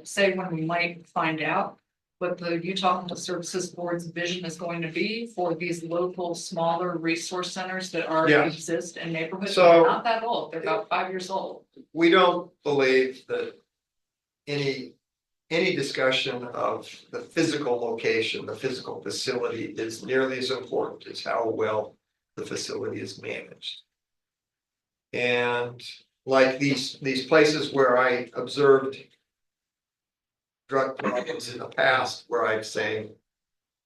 say when we might find out what the Utah Homeless Services Board's vision is going to be for these local, smaller resource centers that already exist in neighborhoods? So, they're not that old, they're about 5 years old. We don't believe that any discussion of the physical location, the physical facility is nearly as important as how well the facility is managed. And like these places where I observed drug problems in the past, where I'm saying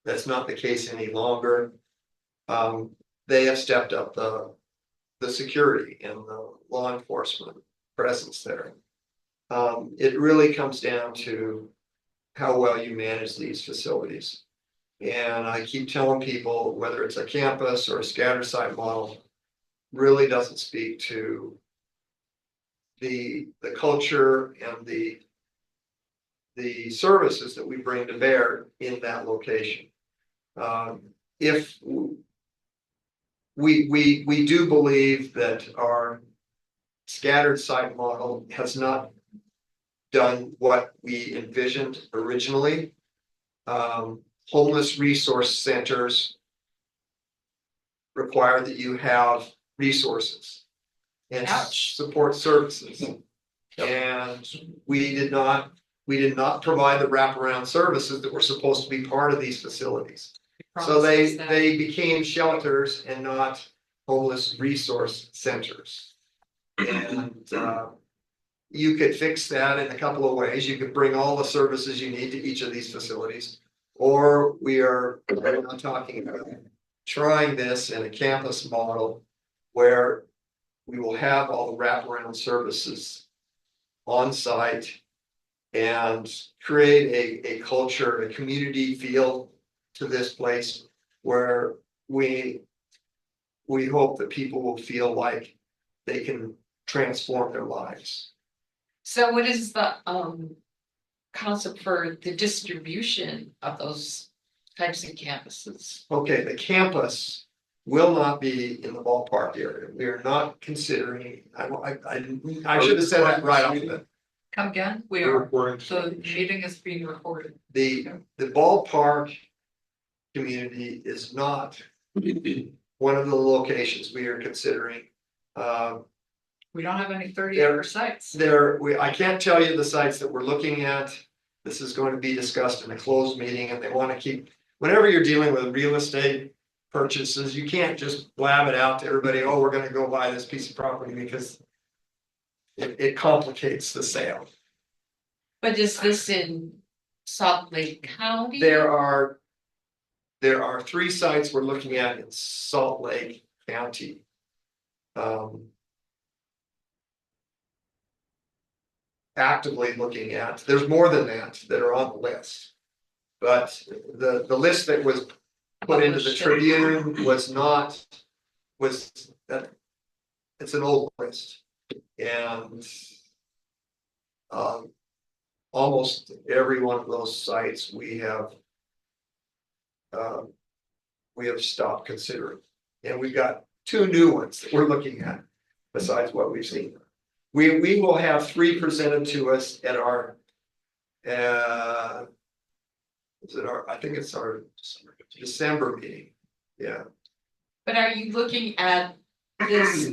that's not the case any longer, they have stepped up the security and the law enforcement presence there. It really comes down to how well you manage these facilities. And I keep telling people, whether it's a campus or a scattered site model, really doesn't speak to the culture and the services that we bring to bear in that location. If we do believe that our scattered site model has not done what we envisioned originally. Homeless resource centers require that you have resources and support services. And we did not provide the wraparound services that were supposed to be part of these facilities. So they became shelters and not homeless resource centers. And you could fix that in a couple of ways. You could bring all the services you need to each of these facilities, or we're not talking about trying this in a campus model where we will have all the wraparound services on site and create a culture, a community feel to this place where we hope that people will feel like they can transform their lives. So what is the concept for the distribution of those types of campuses? Okay, the campus will not be in the ballpark area. We are not considering, I should have said that right off the bat. Come again? We We're are, recording. the meeting is being recorded. The ballpark community is not one of the locations we are considering. We don't have any 30-acre sites. I can't tell you the sites that we're looking at. This is going to be discussed in a closed meeting, and they want to keep, whenever you're dealing with real estate purchases, you can't just blab it out to everybody, oh, we're gonna go buy this piece of property, because it complicates the sale. But is this in Salt Lake County? There are 3 sites we're looking at in Salt Lake County. Actively looking at, there's more than that are on the list. But the list that was put into the Tribune was that, it's an old list. And almost every one of those sites we have stopped considering. And we've got 2 new ones that we're looking at besides what we've seen. We will have 3 presented to us at our I think it's our December meeting. Yeah. But are you looking at this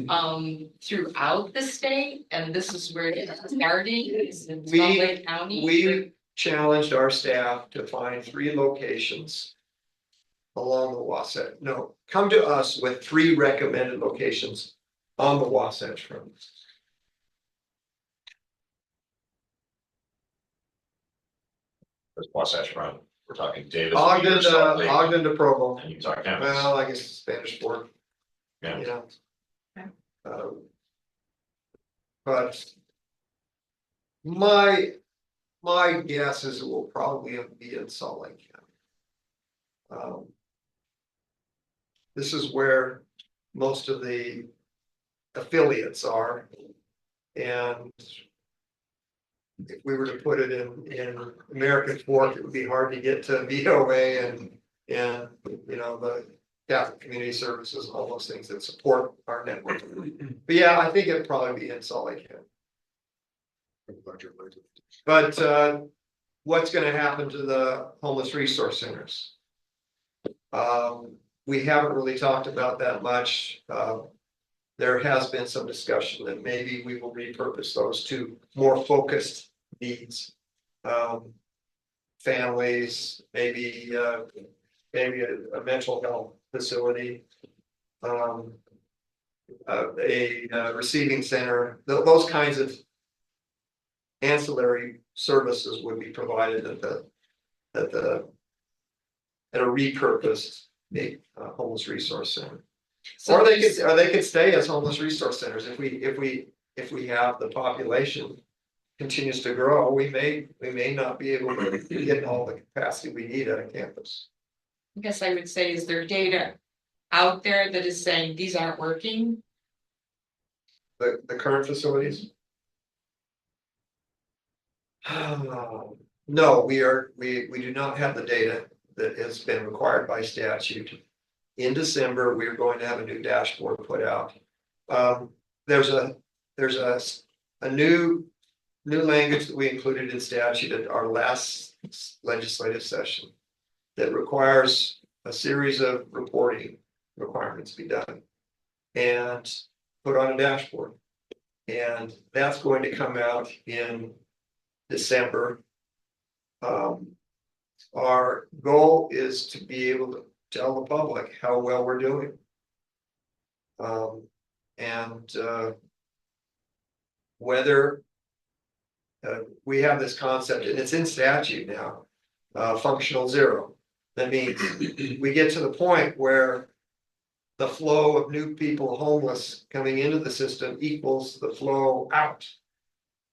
throughout the state, and this is where it's starting, is in Salt Lake County? We challenged our staff to find 3 locations along the Wasatch. No, come to us with 3 recommended locations on the Wasatch Front. There's Wasatch Front, we're talking Davis. Ogden, Peters, Salt Lake, Ogden to Provo. And Utah County. Well, I guess it's Spanish Fork. Yeah. You know. Okay. But my guess is it will probably be in Salt Lake County. This is where most of the affiliates are, and if we were to put it in American Fork, it would be hard to get to VOA and you know, the Catholic Community Services, all those things that support our network. But yeah, I think it'd probably be in Salt Lake County. But what's gonna happen to the homeless resource centers? We haven't really talked about that much. There has been some discussion that maybe we will repurpose those to more focused needs. Families, maybe a mental health facility. A receiving center, those kinds of ancillary services would be provided at a repurposed homeless resource center. Or they could stay as homeless resource centers. If we have the population continues to grow, we may not be able to get all the capacity we need at a campus. I guess I would say, is there data out there that is saying these aren't working? The current facilities? No, we do not have the data that has been required by statute. In December, we are going to have a new dashboard put out. There's a new language that we included in statute at our last legislative session that requires a series of reporting requirements be done and put on a dashboard. And that's going to come out in December. Our goal is to be able to tell the public how well we're doing. Whether we have this concept, and it's in statute now, functional zero. That means we get to the point where the flow of new people homeless coming into the system equals the flow out.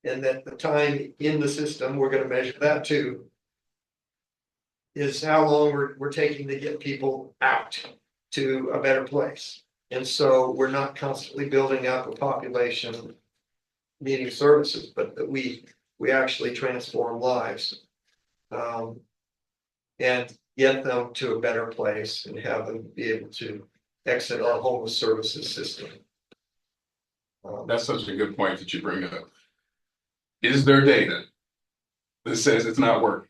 And that the time in the system, we're going to measure that too, is how long we're taking to get people out to a better place. And so we're not constantly building up a population needing services, but that we actually transform lives. and get them to a better place and have them be able to exit our homeless services system. That's such a good point that you bring up. Is there data that says it's not working?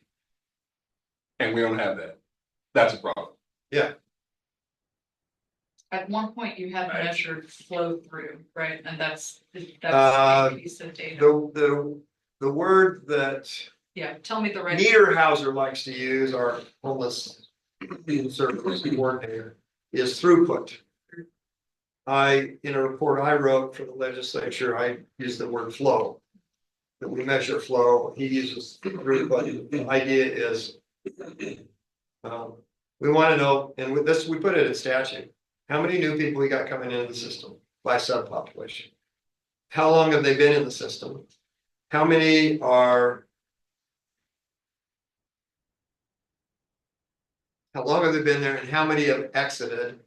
And we don't have that. That's a problem. At one point you had Right. measured flow through, right? And that's Uh, the piece of data. The word that Yeah, tell me the right. Niederhauser likes to use, our homeless services coordinator, is throughput. In a report I wrote for the legislature, I used the word flow. That we measure flow, he uses throughput. The idea is, we want to know, and with this, we put it in statute, how many new people we got coming into the system by subpopulation? How long have they been in the system? How many are? How long have they been there and how many have exited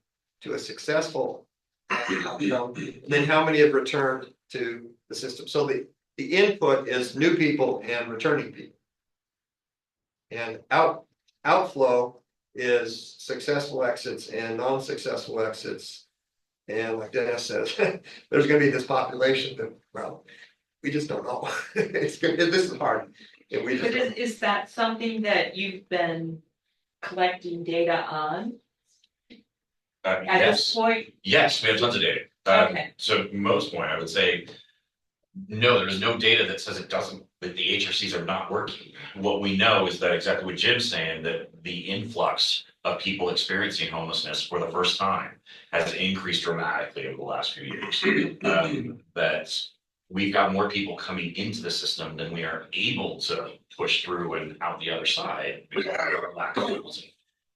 to a successful outcome? Then how many have returned to the system? So the input is new people and returning people. And outflow is successful exits and non-successful exits. And like Dennis says, there's gonna be this population that, well, we just don't know. It's good, this is hard. And we just But is that something that you've been collecting data on at this Yes, point? yes, we have tons of data. Okay. So most point, I would say, no, there is no data that says it doesn't, that the HRCs are not working. What we know is that exactly what Jim's saying, that the influx of people experiencing homelessness for the first time has increased dramatically over the last few years. That we've got more people coming into the system than we are able to push through and out the other side because of our lack of housing.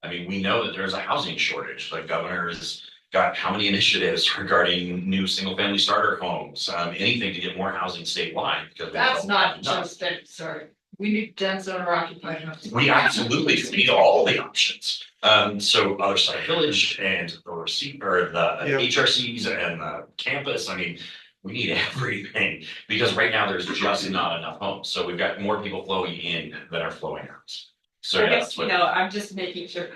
I mean, we know that there's a housing shortage. The governor's got how many initiatives regarding new single family starter homes, anything to get more housing statewide because. That's not just it, sorry. We need dense owner occupied homes. We absolutely need all the options. So other side village and or the Yeah. HRCs and the campus, I mean, we need everything because right now there's just not enough homes. So we've got more people flowing in than are flowing out. So I yeah, guess, that's you what, know, I'm just making sure,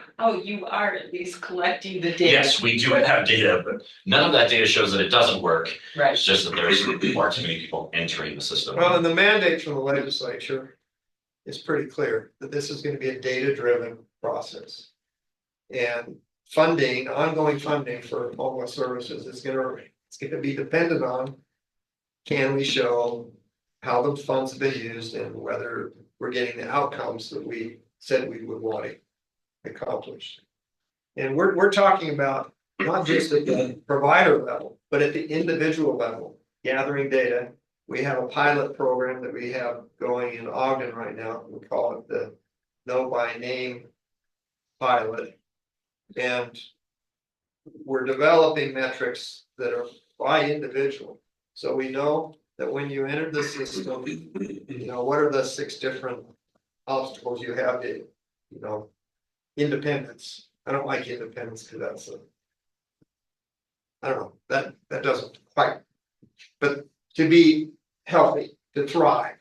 you are at least collecting the data. yes, we do have data, but none of that data shows that it doesn't work. Right. It's just that there's far too many people entering the system. Well, and the mandate from the legislature is pretty clear that this is gonna be a data-driven process. And funding, ongoing funding for homeless services is gonna be dependent on. Can we show how the funds have been used and whether we're getting the outcomes that we said we would want to accomplish. And we're talking about not just at the provider level, but at the individual level, gathering data. We have a pilot program that we have going in Ogden right now. We call it the Know by Name pilot. And we're developing metrics that are by individual. So we know that when you enter the system, you know, what are the 6 different obstacles you have to, you know, independence. I don't like independence because that's I don't know, that doesn't quite, but to be healthy, to thrive.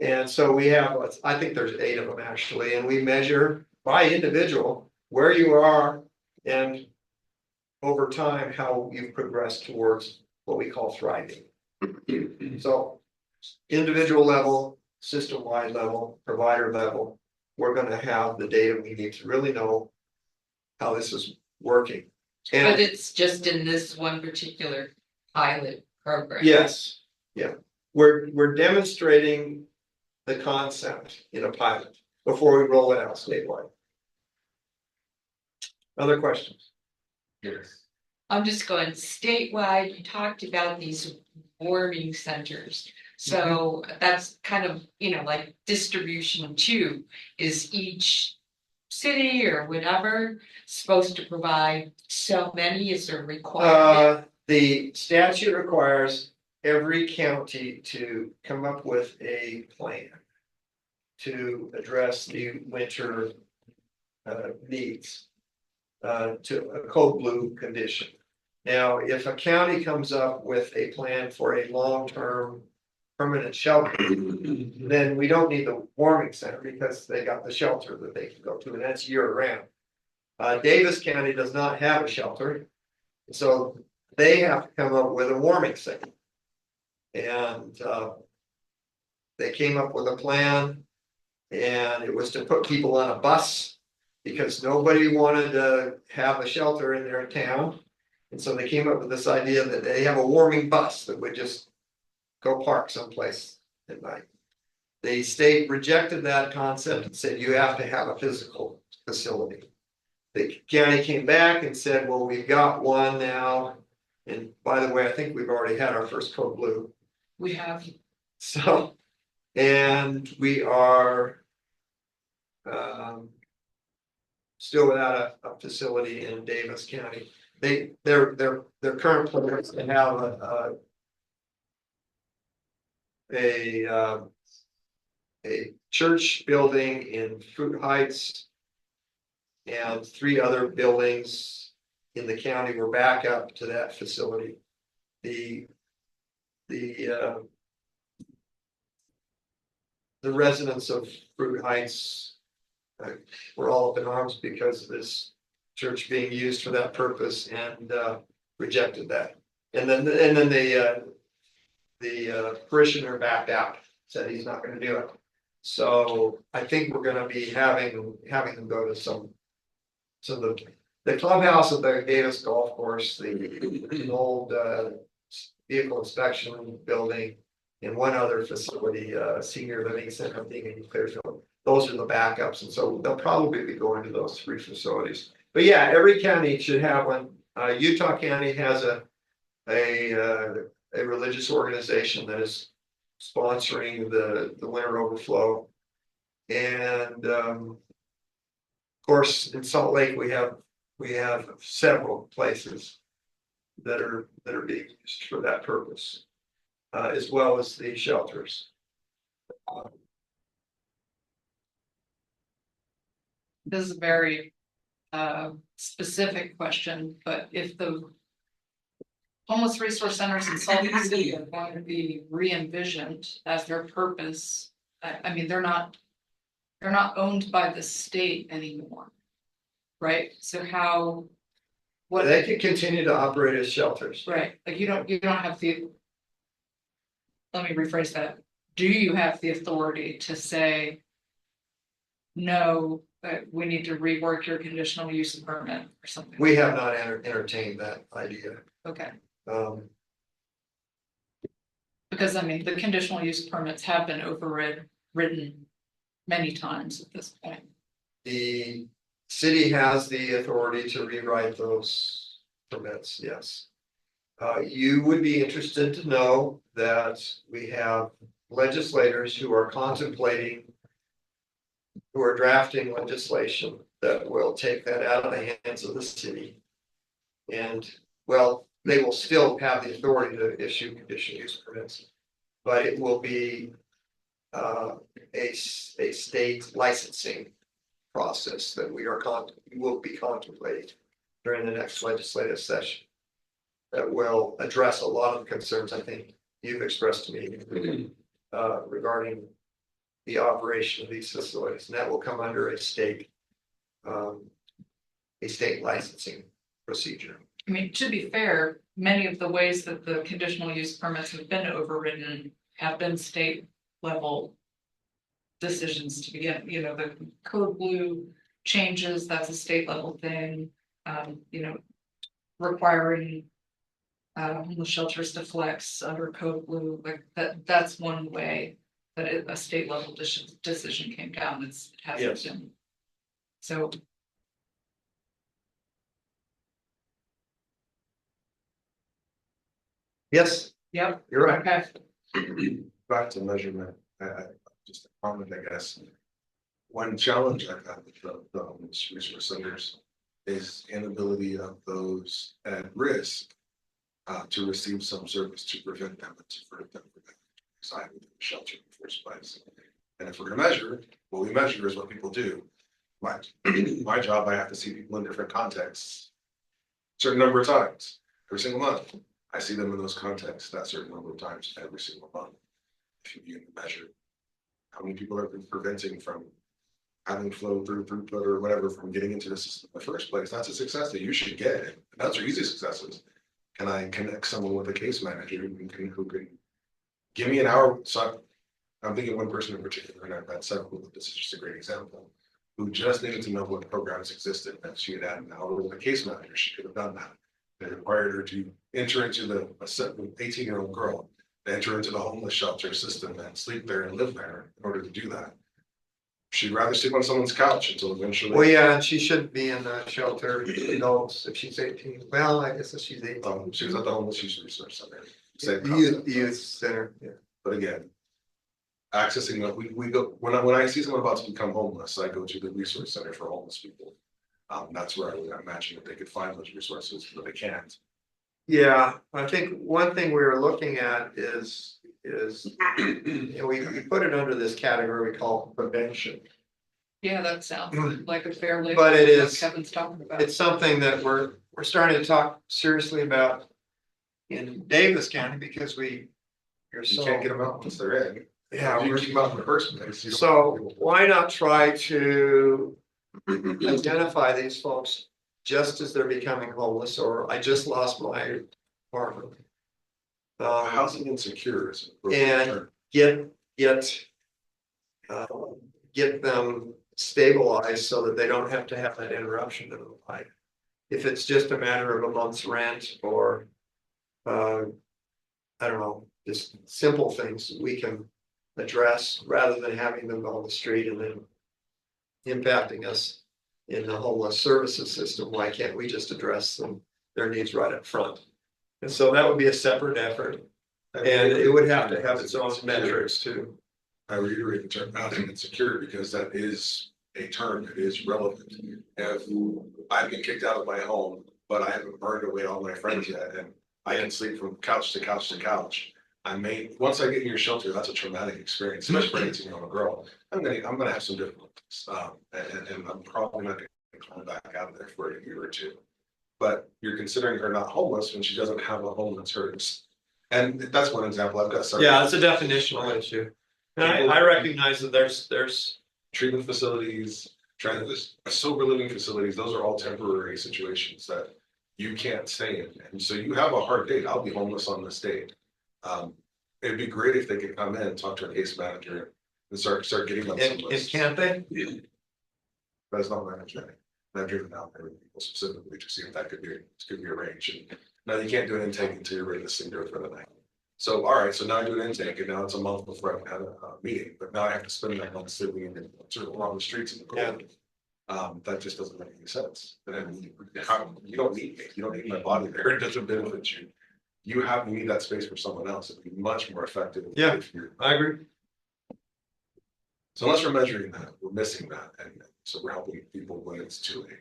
And so we have, I think there's 8 of them actually, and we measure by individual where you are and over time how you've progressed towards what we call thriving. So individual level, system-wide level, provider level, we're gonna have the data we need to really know how this is working. But And it's just in this one particular pilot program. yes, yeah, we're demonstrating the concept in a pilot before we roll it out statewide. Other questions? Yes. I'm just going statewide, you talked about these warming centers. So that's kind of, you know, like distribution too, is each city or whatever supposed to provide so many, is there requirement? The statute requires every county to come up with a plan to address the winter needs to a code blue condition. Now, if a county comes up with a plan for a long-term permanent shelter, then we don't need the warming center because they got the shelter that they can go to, and that's year round. Davis County does not have a shelter, so they have to come up with a warming center. And they came up with a plan, and it was to put people on a bus because nobody wanted to have a shelter in their town. And so they came up with this idea that they have a warming bus that would just go park someplace at night. The state rejected that concept and said, you have to have a physical facility. The county came back and said, well, we've got one now. And by the way, I think we've already had our first code blue. We have, So, and we are still without a facility in Davis County. Their current plan is to have a church building in Fruit Heights and 3 other buildings in the county were back up to that facility. The residents of Fruit Heights were all up in arms because of this church being used for that purpose and rejected that. And then the parishioner backed out, said he's not going to do it. So I think we're going to be having them go to some. So the clubhouse at the Davis Golf Course, the old vehicle inspection building, and one other facility, senior living center being in Clearfield. Those are the backups, and so they'll probably be going to those 3 facilities. But yeah, every county should have one. Utah County has a religious organization that is sponsoring the winter overflow, and of course in Salt Lake we have several places that are being used for that purpose, as well as the shelters. this is a very specific question, but if the homeless resource centers in Salt Lake City are going to be re-envisioned as their purpose, I mean, they're not owned by the state anymore, right? So how, what? They can continue to operate as shelters. Right, like you don't have the. Let me rephrase that. Do you have the authority to say? No, we need to rework your conditional use permit or something? We have not entertained that idea. Okay, Because I mean, the conditional use permits have been overridden many times at this point. the city has the authority to rewrite those permits, yes. You would be interested to know that we have legislators who are drafting legislation that will take that out of the hands of the city. And, well, they will still have the authority to issue conditional use permits, but it will be a state licensing process that we will be contemplating during the next legislative session that will address a lot of the concerns I think you've expressed to me regarding the operation of these facilities, and that will come under a state licensing procedure. I mean, to be fair, many of the ways that the conditional use permits have been overridden have been state level decisions to begin, the code blue changes, that's a state level thing, requiring homeless shelters to flex under code blue, like that's one way that a state level decision came down. It hasn't been. So. Yes, Yep. you're right. Okay. Back to measurement, just a comment, I guess. One challenge I've had with the homeless resource centers is inability of those at risk to receive some service to prevent them and to prevent them from reside within the shelter in the first place. And if we're gonna measure, what we measure is what people do. My job, I have to see people in different contexts, certain number of times every single month. I see them in those contexts that certain number of times every single month. if you measure how many people are preventing from having flow throughput or whatever from getting into the system in the first place, that's a success that you should get. And those are easy successes. Can I connect someone with a case manager who can give me an hour? So I'm thinking one person in particular, and I've had several, but this is just a great example, who just needed to know what programs existed. And if she had had an hour with a case manager, she could have done that. They required her to enter into the 18-year-old girl, enter into the homeless shelter system and sleep there and live there in order to do that. She'd rather sleep on someone's couch until eventually. Well, yeah, and she shouldn't be in the shelter, adults, if she's 18. Well, I guess if she's 18. She was at the homeless youth resource center. Same The concept. youth center, yeah. But again, accessing that we go when I see someone about to become homeless, I go to the resource center for homeless people. That's where I would imagine that they could find those resources, but they can't. Yeah, I think one thing we were looking at is, you know, we put it under this category we call prevention. Yeah, that sounds like a fair label. But it what is- Kevin's talking about. It's something that we're starting to talk seriously about in Davis County because you're You so. can't get them out once they're in. Yeah, You we're- keep them out in the first place. You don't- So why not try to identify these folks just as they're becoming homeless, or I just lost my apartment. Housing insecure is. an appropriate And term. get them stabilized so that they don't have to have that interruption in their life. If it's just a matter of a month's rent or, I don't know, just simple things we can address rather than having them on the street and then impacting us in the homeless services system. Why can't we just address their needs right up front? And so that would be a separate effort, and it would have to have its own metrics too. I reiterate the term housing insecure because that is a term that is relevant. If I've been kicked out of my home, but I haven't burned away all my friends yet, and I can sleep from couch to couch to couch. Once I get in your shelter, that's a traumatic experience, especially for an 18-year-old girl. I'm gonna have some difficulties, and I'm probably not gonna come back out of there for a year or two. But you're considering her not homeless when she doesn't have a home that's hers. And that's one example. I've got several. Yeah, it's a definitional issue. And I recognize that there's. Treatment facilities, sober living facilities, those are all temporary situations that you can't stay in. And so you have a hard date. I'll be homeless on this date. It'd be great if they could come in and talk to a case manager and start getting on some And lists. can't they? But it's not my understanding. I've driven out there with people specifically to see if that could be arranged. And now you can't do an intake until you're ready to sleep there for the night. So, all right, so now I do an intake and now it's a month before I can have a meeting, but now I have to spend that month sleeping in sort of along the streets in the cold. That just doesn't make any sense. But I mean, you don't need me. You don't need my body there. It doesn't benefit you. You need that space for someone else. It'd be much more effective. Yeah. If you're, I agree. so unless we're measuring that, we're missing that. And so we're helping people when it's too late.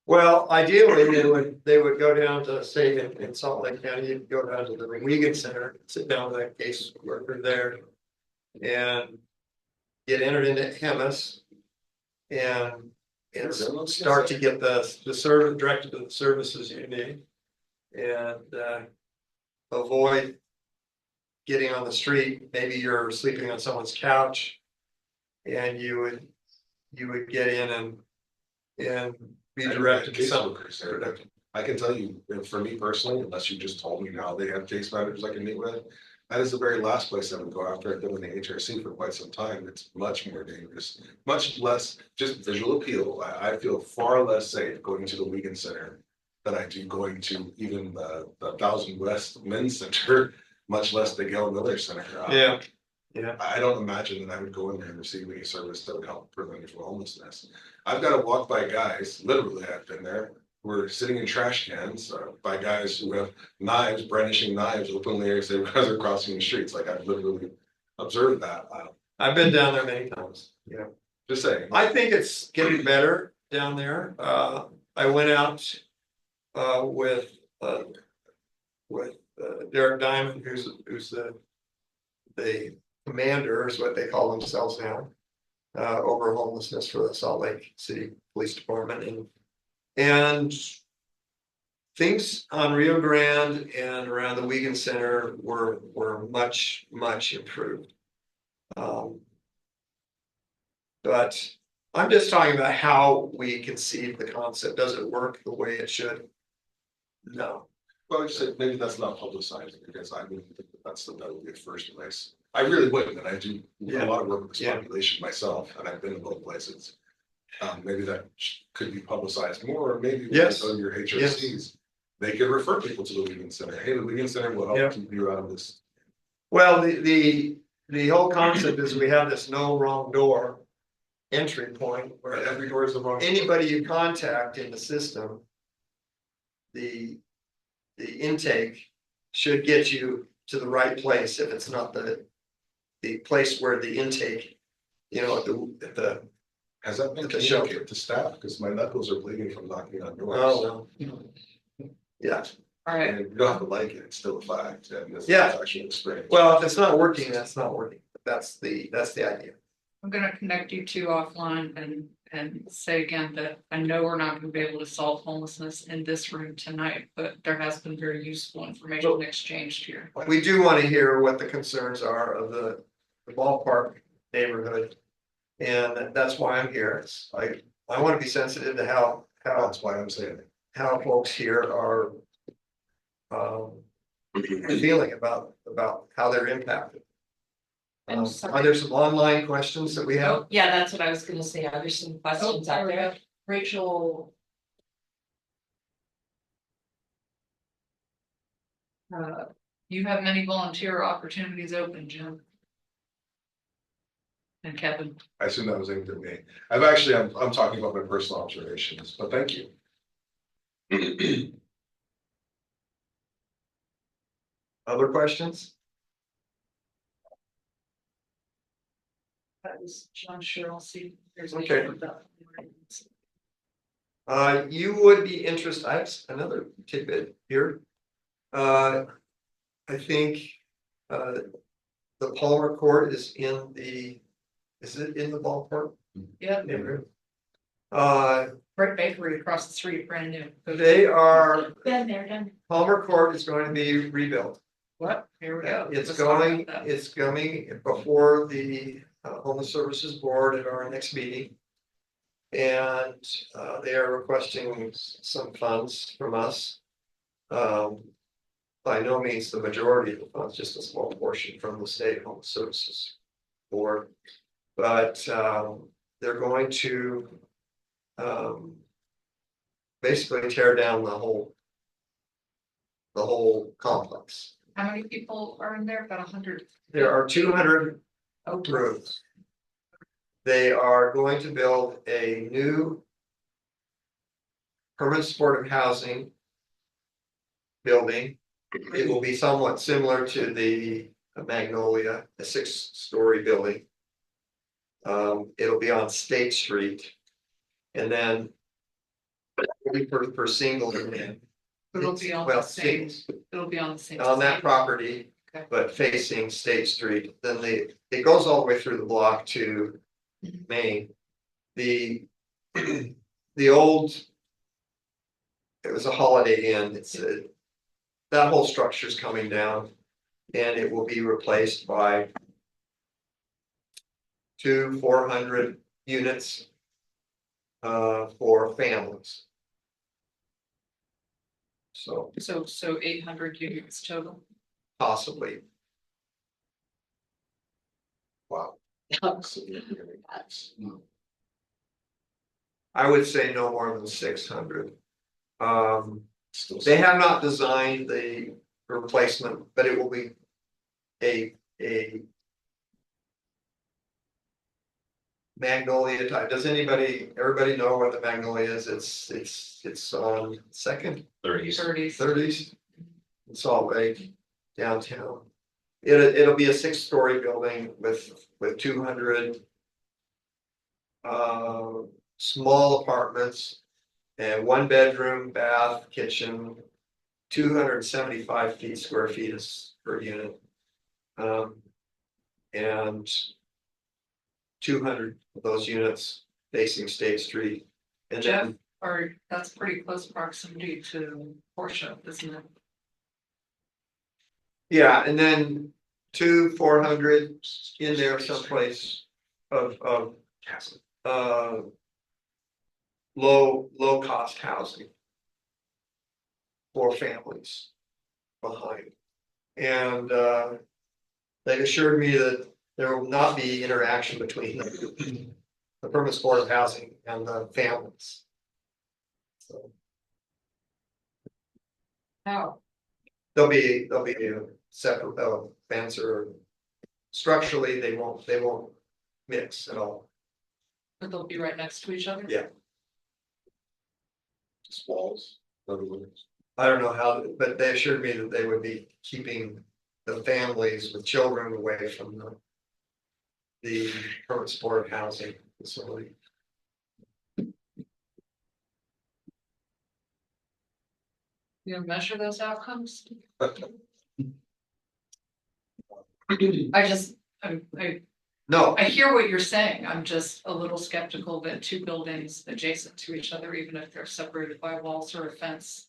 Well, ideally, they would go down to, say, in Salt Lake County, you'd go down to the Regan Center, sit down with a case worker there. And get entered into HEMIS. And start to get the service directed to the services you need. And avoid getting on the street. Maybe you're sleeping on someone's couch. And you would get in and be directed to some. I can tell you, for me personally, unless you just told me now they have case managers I can meet with, that is the very last place I would go after I've been in the HRC for quite some time. It's much more dangerous, much less just visual appeal. I feel far less safe going to the Wiegand Center than I do going to even the 1000 West Men's Center, much less the Gail Miller Center. Yeah. I don't imagine that I would go in there and receive any service that would help prevent me from homelessness. I've got to walk by guys, literally I've been there, who are sitting in trash cans by guys who have knives, brandishing knives openly as they're crossing the streets. Like I've literally observed that. I've been down there many times. Yeah. Just saying. I think it's getting better down there. I went out with Derek Diamond, who's the commander, is what they call themselves now, over homelessness for the Salt Lake City Police Department, and things on Rio Grande and around the Wiegand Center were much improved. But I'm just talking about how we conceive the concept. Does it work the way it should? No. Well, you said maybe that's not publicized because I wouldn't think that would be a first place. I really wouldn't, and I do a lot of work with this Yeah. population myself, and I've been in both places. Maybe that could be publicized more, or maybe Yes. on your HRCs. They could refer people to the Wiegand Center. Hey, the Wiegand Center will Yeah. help keep you out of this. Well, the whole concept is we have this no wrong door entry point where Every door is the wrong. anybody you contact in the system. The intake should get you to the right place if it's not the place where the intake, you know, at the, Has that been At the shelter. communicated to staff? Because my knuckles are bleeding from knocking on doors. oh, yeah. All right, And you don't have to like it, it's still a fact, and this is Yeah. actual experience. Well, if it's not working, that's not working. That's the idea. I'm gonna connect you two offline and say again that I know we're not gonna be able to solve homelessness in this room tonight, but there has been very useful information exchanged here. We do want to hear what the concerns are of the ballpark neighborhood. And that's why I'm here. It's like, I want to be sensitive to how That's why I'm saying it. how folks here are. Feeling about how they're impacted. I'm Are sorry. there some online questions that we have? Yeah, that's what I was gonna say. Are there some questions out there? Rachel. You have many volunteer opportunities open, Jim. And Kevin. I assume that was aimed at me. I'm talking about my personal observations, but thank you. Other questions? That was John Sherrill, see. If there's Okay. anything about- You would be interested, I have another tidbit here. I think, the Palmer Court is it in the ballpark? Yeah, neighborhood? Brick Bakery across the street, brand new. They are, Been there, done. Palmer Court is going to be rebuilt. What? Here we go. It's Let's talk going, about that. it's coming before the Homeless Services Board at our next meeting. And they are requesting some funds from us. By no means the majority of the funds, just a small portion from the State Homeless Services Board. But they're going to basically tear down the whole complex. How many people are in there? About 100. There are 200 rooms. They are going to build a new permanent supportive housing building. It will be somewhat similar to the Magnolia, a 6-story building. It'll be on State Street. And then for single demand. It'll be on Well, the same, sing- it'll be on the same. on that site. property, Okay. but facing State Street, then it goes all the way through the block to Main. The old. It was a Holiday Inn, that whole structure is coming down. And it will be replaced by 400 units. For families. So So 800 units total. possibly, Wow. I would say no more than 600. Still. They have not designed the replacement, but it will be a Magnolia type. Does everybody know what the Magnolia is? It's on Second, 30s. 30s. in Salt Lake, downtown. It'll be a 6-story building with 200 small apartments and 1 bedroom, bath, kitchen, 275 square feet per unit. And 200 of those units facing State Street. And Jeff, then or that's pretty close proximity to Porsche, isn't it? Yeah, and then 400 in there someplace of low cost housing for families behind. And they assured me that there will not be interaction between the permanent supportive housing and the families. So How? there'll be a separate fence, or structurally they won't mix at all. But they'll be right next to each other? Yeah. Just walls, in other words. I don't know how, but they assured me that they would be keeping the families with children away from the permanent supportive housing facility. You know, measure those outcomes? No, I hear what you're saying. I'm just a little skeptical that two buildings adjacent to each other, even if they're separated by walls or a fence.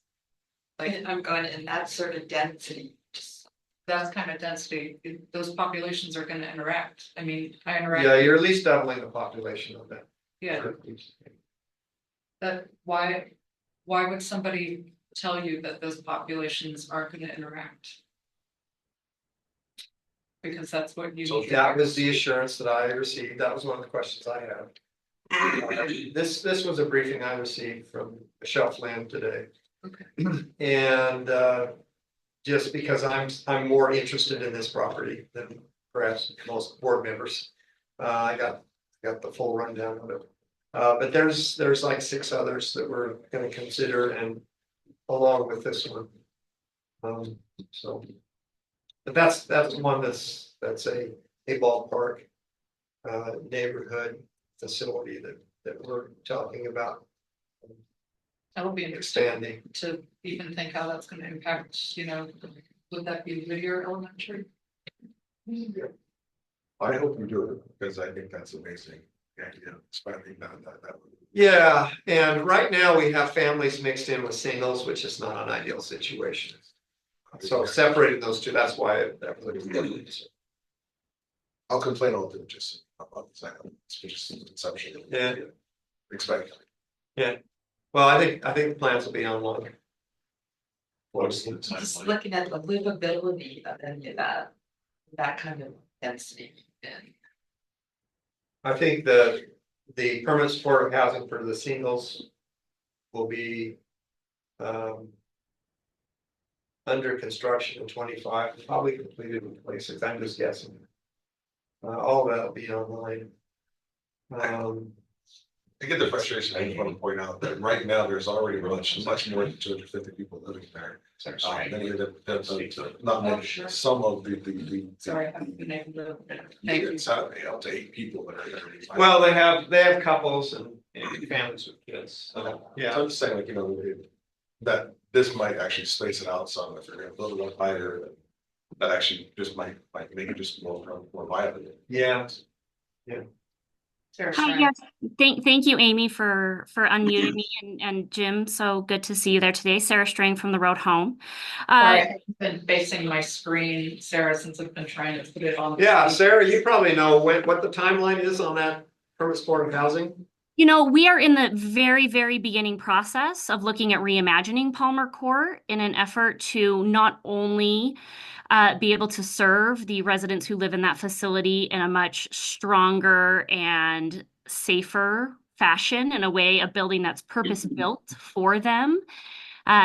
Like, I'm going in that sort of density, just. that kind of density, those populations are gonna interact. I mean, I interact. yeah, you're at least doubling the population of that. Yeah, that, why would somebody tell you that those populations aren't gonna interact? Because that's what you. So need. That was the assurance that I received. That was one of the questions I had. This was a briefing I received from Shelf Land today. Okay. And just because I'm more interested in this property than perhaps most board members. I got the full rundown of it. But there's like 6 others that we're gonna consider, and along with this one. So. But that's one that's a ballpark neighborhood facility that we're talking about That'll be interesting expanding. to even think how that's gonna impact, you know, would that be Whittier Elementary? I hope you do it, because I think that's amazing. Yeah, it's finally done that. Yeah, and right now we have families mixed in with singles, which is not an ideal situation. So separating those two, that's why that was. I'll complain all the just about the it's just conception. Yeah. Expect. Well, I think the plans will be online. What's the Just timeline? looking at the livability of any of that kind of density and. I think the permanent supportive housing for the singles will be under construction in 25, probably completed in 26. I'm just guessing. All of that will be online. I get the frustration. I just want to point out that right now there's already much more than 250 people living there. Many of not many, some of the. Sorry, I haven't been able to. Thank you. Saturday, up to 8 people that are there. Well, they have couples and families with kids. So, yeah. So I'm just saying, like, that this might actually space it out some, if you're gonna build it up higher, that actually just might make it just more viable. Yeah. Sarah Hi, Strang. yes, thank you, Amy, for unmuting me, and Jim, so good to see you there today. Sarah Strang from the Road Home. Sorry, I've been facing my screen, Sarah, since I've been trying to put it on. Yeah, Sarah, you probably know what the timeline is on that permanent supportive housing. You know, we are in the very, very beginning process of looking at reimagining Palmer Court in an effort to not only be able to serve the residents who live in that facility in a much stronger and safer fashion, in a way, a building that's purpose-built for them,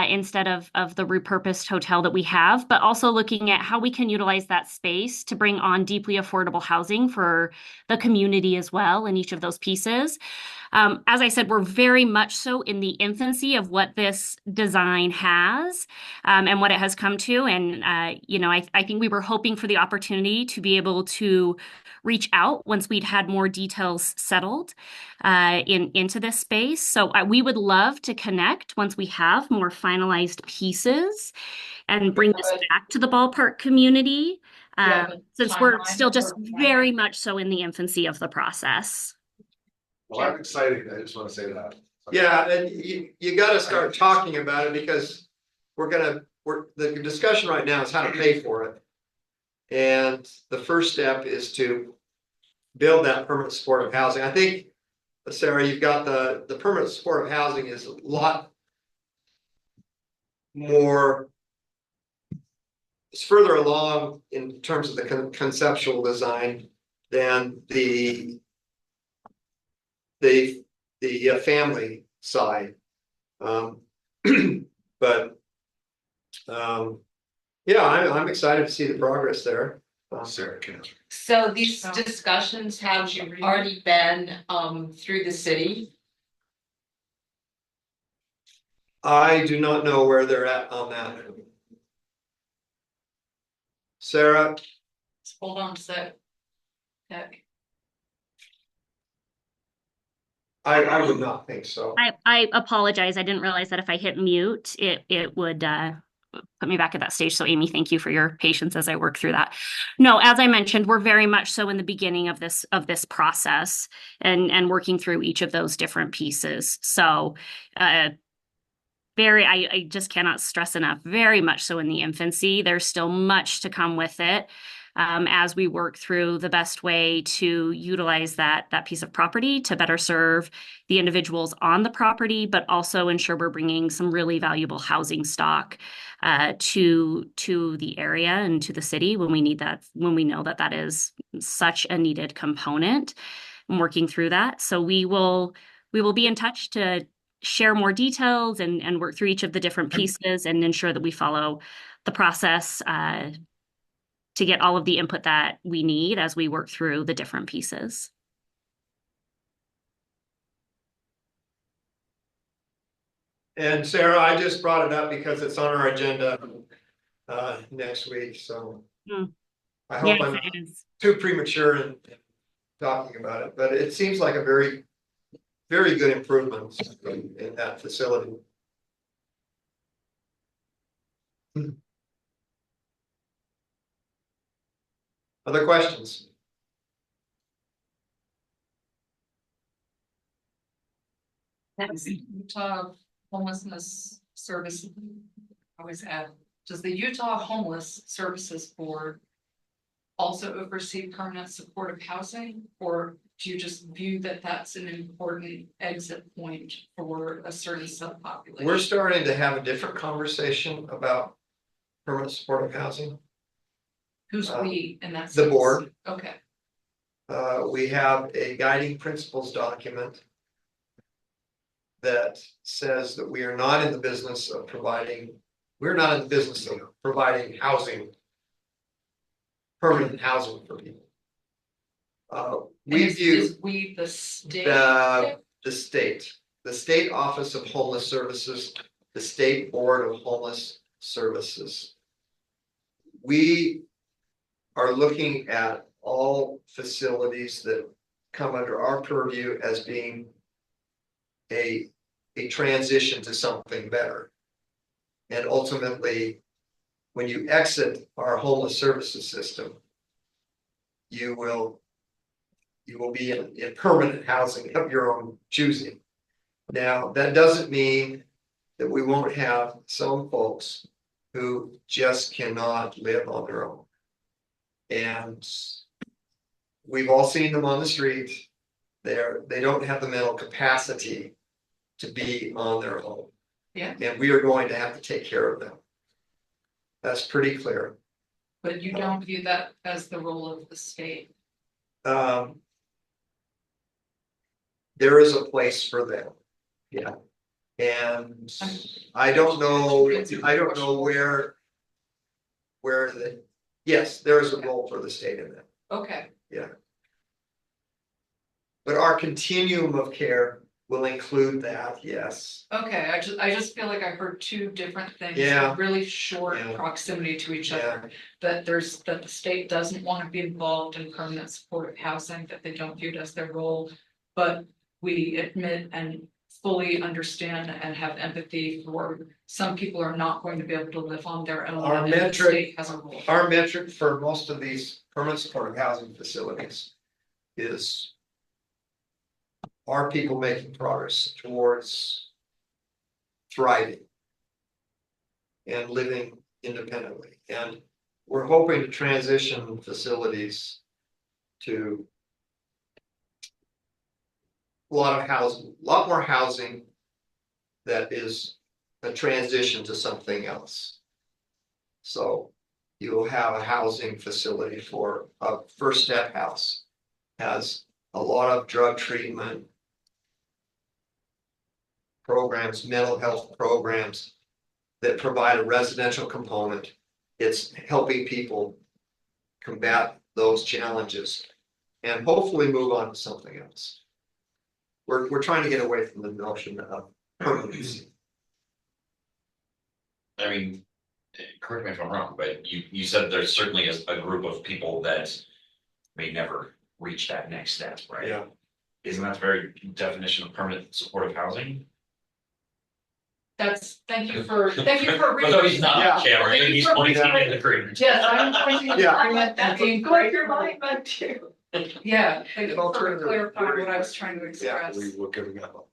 instead of the repurposed hotel that we have, but also looking at how we can utilize that space to bring on deeply affordable housing for the community as well in each of those pieces. As I said, we're very much so in the infancy of what this design has, and what it has come to. And, I think we were hoping for the opportunity to be able to reach out once we'd had more details settled into this space. So we would love to connect once we have more finalized pieces and bring this back to the ballpark community, since we're still just very much so in the infancy of the process. Well, I'm excited. I just want to say that. Yeah, and you gotta start talking about it because the discussion right now is how to pay for it. And the first step is to build that permanent supportive housing. I think, Sarah, you've got the permanent supportive housing is a lot more. It's further along in terms of the conceptual design than the family side. But yeah, I'm excited to see the progress there. Sarah can. So these So- discussions have Did you read it? already been through the city. I do not know where they're at on that. Sarah, Hold on a sec. Okay. I would not think so. I apologize. I didn't realize that if I hit mute, it would put me back at that stage. So Amy, thank you for your patience as I work through that. No, as I mentioned, we're very much so in the beginning of this process and working through each of those different pieces. So I just cannot stress enough, very much so in the infancy. There's still much to come with it. As we work through the best way to utilize that piece of property to better serve the individuals on the property, but also ensure we're bringing some really valuable housing stock to the area and to the city when we need that, when we know that is such a needed component. I'm working through that, so we will be in touch to share more details and work through each of the different pieces and ensure that we follow the process to get all of the input that we need as we work through the different pieces. And Sarah, I just brought it up because it's on our agenda next week, so. Hmm. I hope I'm not it is. too premature in talking about it, but it seems like a very good improvement in that facility. Other questions? That's Utah Homelessness Service. Always add, does the Utah Homeless Services Board also oversee permanent supportive housing? Or do you just view that that's an important exit point for a certain subpopulation? We're starting to have a different conversation about permanent supportive housing. Who's we in that The sense? board. Okay, We have a guiding principles document that says that we are not in the business of providing housing, permanent housing for people. We view is we the state? the state Office of Homeless Services, the State Board of Homeless Services. We are looking at all facilities that come under our purview as being a transition to something better. And ultimately, when you exit our homeless services system, you will be in permanent housing of your own choosing. Now, that doesn't mean that we won't have some folks who just cannot live on their own. And we've all seen them on the street. They don't have the mental capacity to be on their own. Yeah. And we are going to have to take care of them. That's pretty clear. But you don't view that as the role of the state? There is a place for them. Yeah. And I don't know where yes, there is a role for the state in that. Okay, But our continuum of care will include that, yes. okay, I just feel like I heard two different things. Yeah. Really short Yeah. proximity to each Yeah. other. That the state doesn't want to be involved in permanent supportive housing, that they don't view it as their role. But we admit and fully understand and have empathy for some people are not going to be able to live on their own. Our and the metric- state has a role. Our metric for most of these permanent supportive housing facilities is are people making progress towards thriving and living independently? And we're hoping to transition facilities to a lot of housing, a lot more housing that is a transition to something else. So you'll have a housing facility for a first step house, has a lot of drug treatment programs, mental health programs that provide a residential component. It's helping people combat those challenges and hopefully move on to something else. We're trying to get away from the notion of permanency. I mean, correct me if I'm wrong, but you said there's certainly a group of people that may never reach that next step, right? Yeah. Isn't that the very definition of permanent supportive housing? Thank you for But reading. no, he's not Yeah. on camera, Thank you he's for pointing reading. in agreement. Yes, I'm pointing Yeah. agreement and being Going grateful. through my mind too. Yeah, thank you for Alternative clarifying what I was wording. trying to Yeah, express. we were giving up.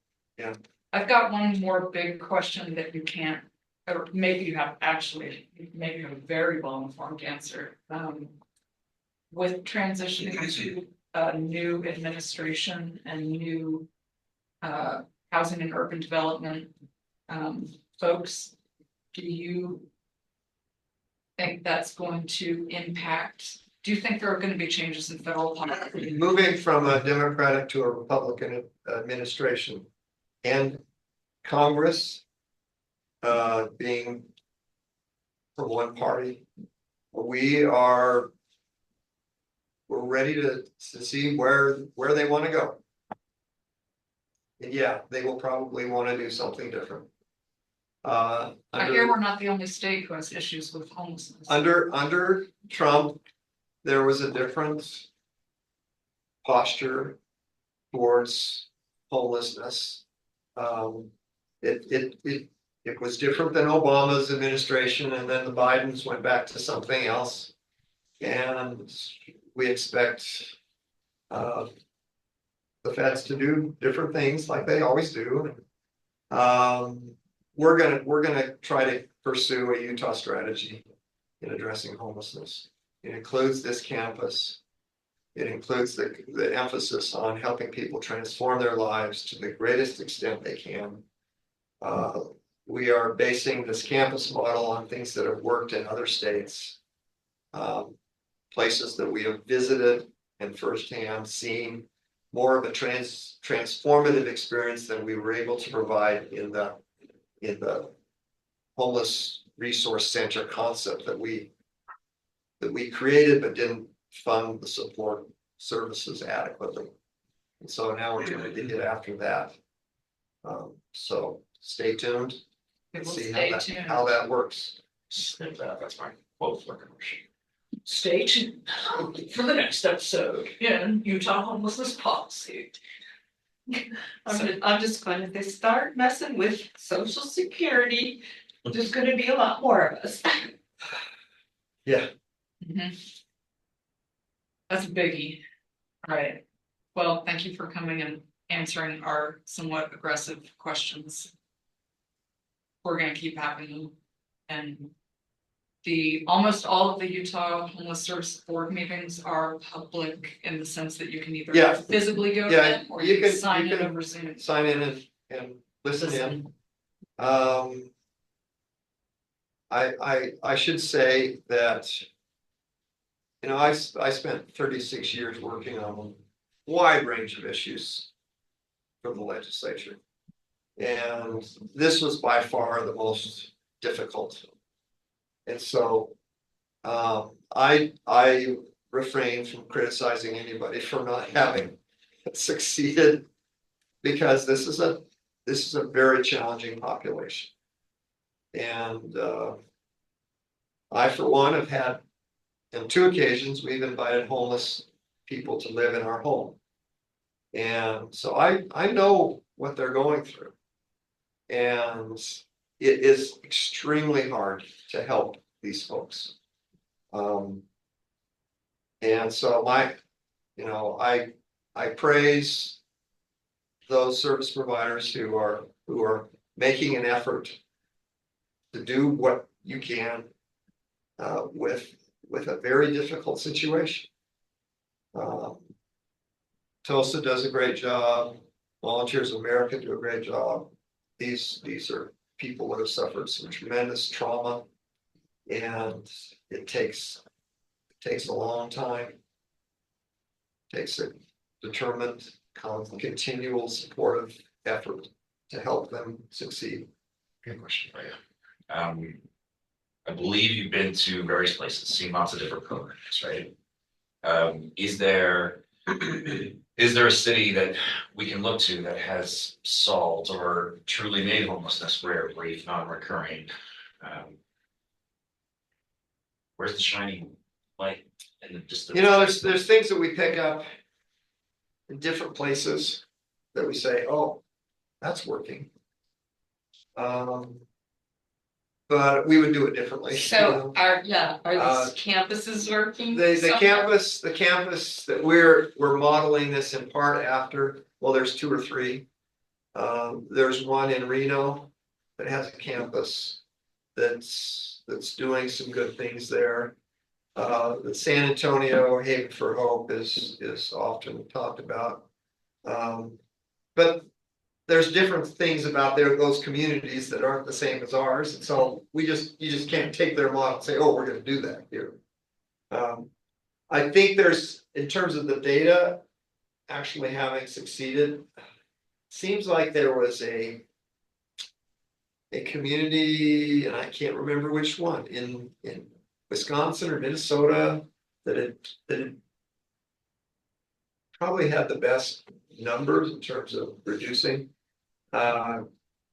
I've got one more big question that you can't, or maybe you have actually, maybe you have a very well informed answer. With transitioning to a new administration and new housing and urban development folks, do you think that's going to impact? Do you think there are going to be changes in federal policy? Moving from a Democratic to a Republican administration and Congress being from one party, we're ready to see where they want to go. And yeah, they will probably want to do something different. I hear we're not the only state who has issues with homelessness. Under Trump, there was a different posture towards homelessness. It was different than Obama's administration, and then the Bidens went back to something else. And we expect the feds to do different things like they always do. We're gonna try to pursue a Utah strategy in addressing homelessness. It includes this campus. It includes the emphasis on helping people transform their lives to the greatest extent they can. We are basing this campus model on things that have worked in other states. Places that we have visited and firsthand seen more of a transformative experience than we were able to provide in the homeless resource center concept that we created but didn't fund the support services adequately. And so now we're trying to get after that. So stay tuned and We'll see stay tuned. how that works. Snip that, that's fine. Quote for commercial. Stay tuned for the next episode in Utah homelessness policy. I'm just going to say, start messing with Social Security. There's gonna be a lot more of us. Yeah. That's a biggie. All right. Well, thank you for coming and answering our somewhat aggressive questions. We're gonna keep having them. And almost all of the Utah Homeless Service Board meetings are public in the sense that you can either Yeah. physically go to Yeah, them or you you can can- sign you in can- over Zoom. Sign in and listen in. I should say that, you know, I spent 36 years working on a wide range of issues for the legislature. And this was by far the most difficult. And so I refrain from criticizing anybody for not having succeeded, because this is a very challenging population. And I, for one, have had, on 2 occasions, we've invited homeless people to live in our home. And so I know what they're going through. And it is extremely hard to help these folks. And so I praise those service providers who are making an effort to do what you can with a very difficult situation. Tulsa does a great job. Volunteers of America do a great job. These are people that have suffered some tremendous trauma, and it takes a long time. Takes a determined, continual supportive effort to help them succeed. Good question for you. I believe you've been to various places, seen lots of different programs, right? Is there a city that we can look to that has solved or truly made homelessness rare, brief, non-recurring? Where's the shining light in the distance? You know, there's things that we pick up in different places that we say, oh, that's working. But we would do it differently. So are these Uh, campuses working? The somewhere? campus that we're modeling this in part after, well, there's 2 or 3. There's one in Reno that has a campus that's doing some good things there. The San Antonio Haven for Hope is often talked about. But there's different things about those communities that aren't the same as ours, and so you just can't take their model and say, oh, we're gonna do that here. I think there's, in terms of the data actually having succeeded, seems like there was a community, and I can't remember which one, in Wisconsin or Minnesota, that had probably had the best numbers in terms of reducing.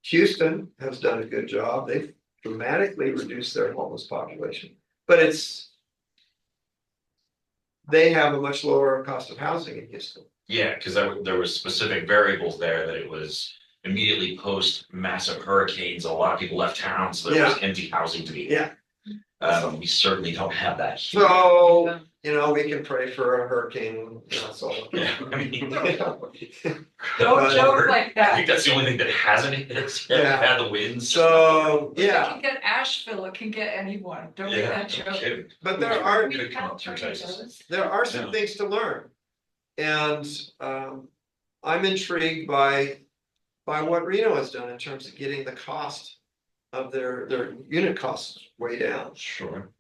Houston has done a good job. They've dramatically reduced their homeless population, but they have a much lower cost of housing in Houston. Yeah, because there was specific variables there that it was immediately post massive hurricanes. A lot of people left town, so there was empty housing to be. Yeah. We certainly don't have that here. So, we can pray for a hurricane, that's all. Yeah, I mean, Don't joke like I that. think that's the only thing that hasn't hit us yet. Yeah. Had the winds. So, It yeah, can get Asheville, it can get anyone, don't make Yeah, that no joke. kidding. but there are We're gonna come up through Texas. some Yeah. things to learn. And I'm intrigued by what Reno has done in terms of getting the cost of their unit costs way down. Sure.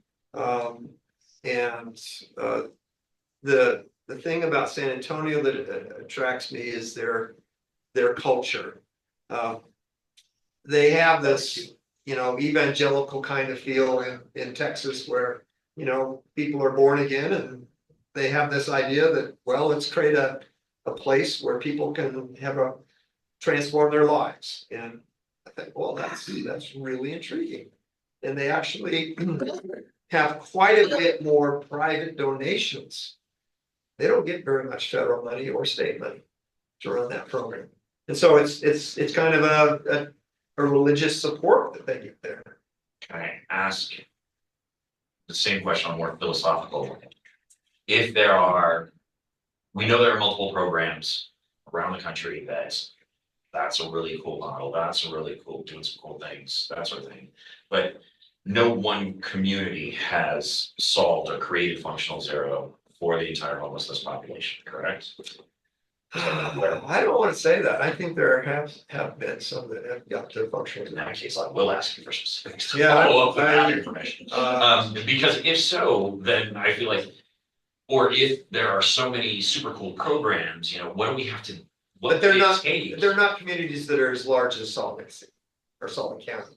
And the thing about San Antonio that attracts me is their culture. They have this, evangelical kind of feel in Texas where, people are born again, and they have this idea that, well, let's create a place where people can transform their lives. And I think, well, that's really intriguing. And they actually have quite a bit more private donations. They don't get very much federal money or state money to run that program. And so it's kind of a religious support that they get there. Can I ask the same question on a more philosophical? If there are, we know there are multiple programs around the country that's a really cool model, that's a really cool, doing some cool things, that sort of thing. But no one community has solved or created functional zero for the entire homelessness population, correct? I don't want to say that. I think there have been some that have got to functional. In that case, I will ask you for specifics to Yeah, follow up with that I- information. Uh, Because if so, then I feel like, or if there are so many super cool programs, what do we have to? What But they're would it not- take? They're not communities that are as large as Salt Lake City or Salt Lake County.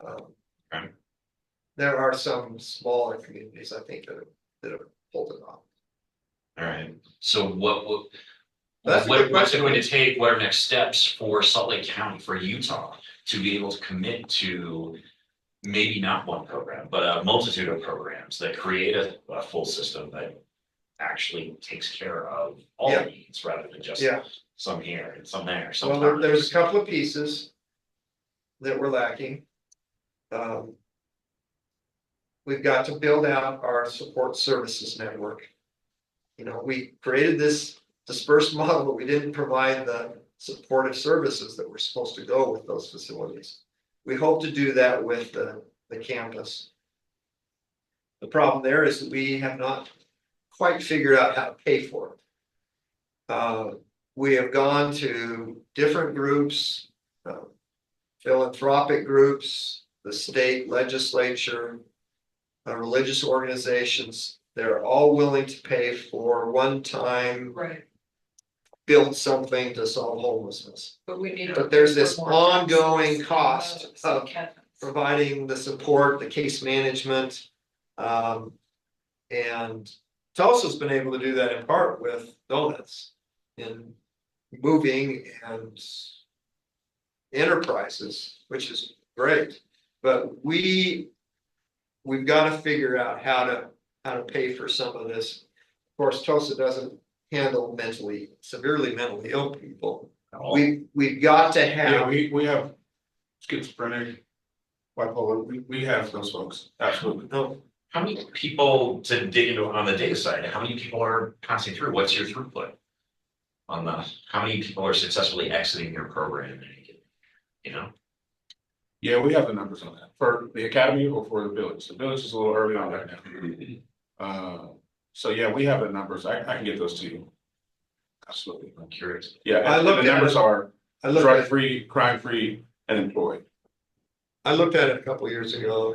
Okay. There are some smaller communities, I think, that have pulled it off. All right, so what's That's a good it question. going to take? What are next steps for Salt Lake County, for Utah, to be able to commit to maybe not one program, but a multitude of programs that create a full system that actually takes care of all Yeah. the needs rather than just Yeah. some here and some there, Well, there's a couple of pieces that we're lacking. We've got to build out our support services network. We created this dispersed model, but we didn't provide the supportive services that were supposed to go with those facilities. We hope to do that with the campus. The problem there is that we have not quite figured out how to pay for it. We have gone to different groups, philanthropic groups, the state legislature, religious organizations. They're all willing to pay for one-time Right, build something to solve homelessness. but we need. But there's this more ongoing taxes, cost so of Kevin- providing the support, the case management. And Tulsa's been able to do that in part with donuts in moving and enterprises, which is great. But we've got to figure out how to pay for some of this. Of course, Tulsa doesn't handle severely mentally ill people. We've got to Yeah, have, we have schizophrenic, bipolar, we have those folks, absolutely. no, How many people, to dig into on the data side, how many people are passing through? What's your throughput? How many people are successfully exiting your program? You know, Yeah, we have the numbers on that, for the academy or for the village. The village is a little early on right now. So yeah, we have the numbers. I can get those to you. Absolutely. I'm curious. Yeah, I and looked the at numbers it. are I looked at, drug-free, crime-free, and employed. I looked at it a couple years ago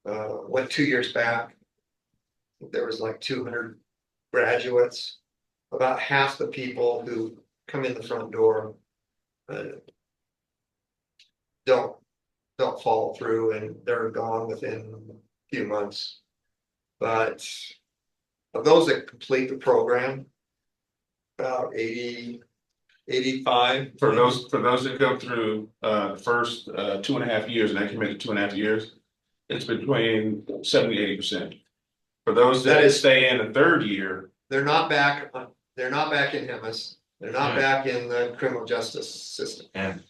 and went 2 years back. There was like 200 graduates. About half the people who come in the front door don't follow through, and they're gone within a few months. But of those that complete the program, about 85. For those that go through the first 2.5 years, and they commit to 2.5 years, it's between 70-80%. For those That that is- stay in the third year, They're not back in HEMIS. They're not back in the criminal justice system. And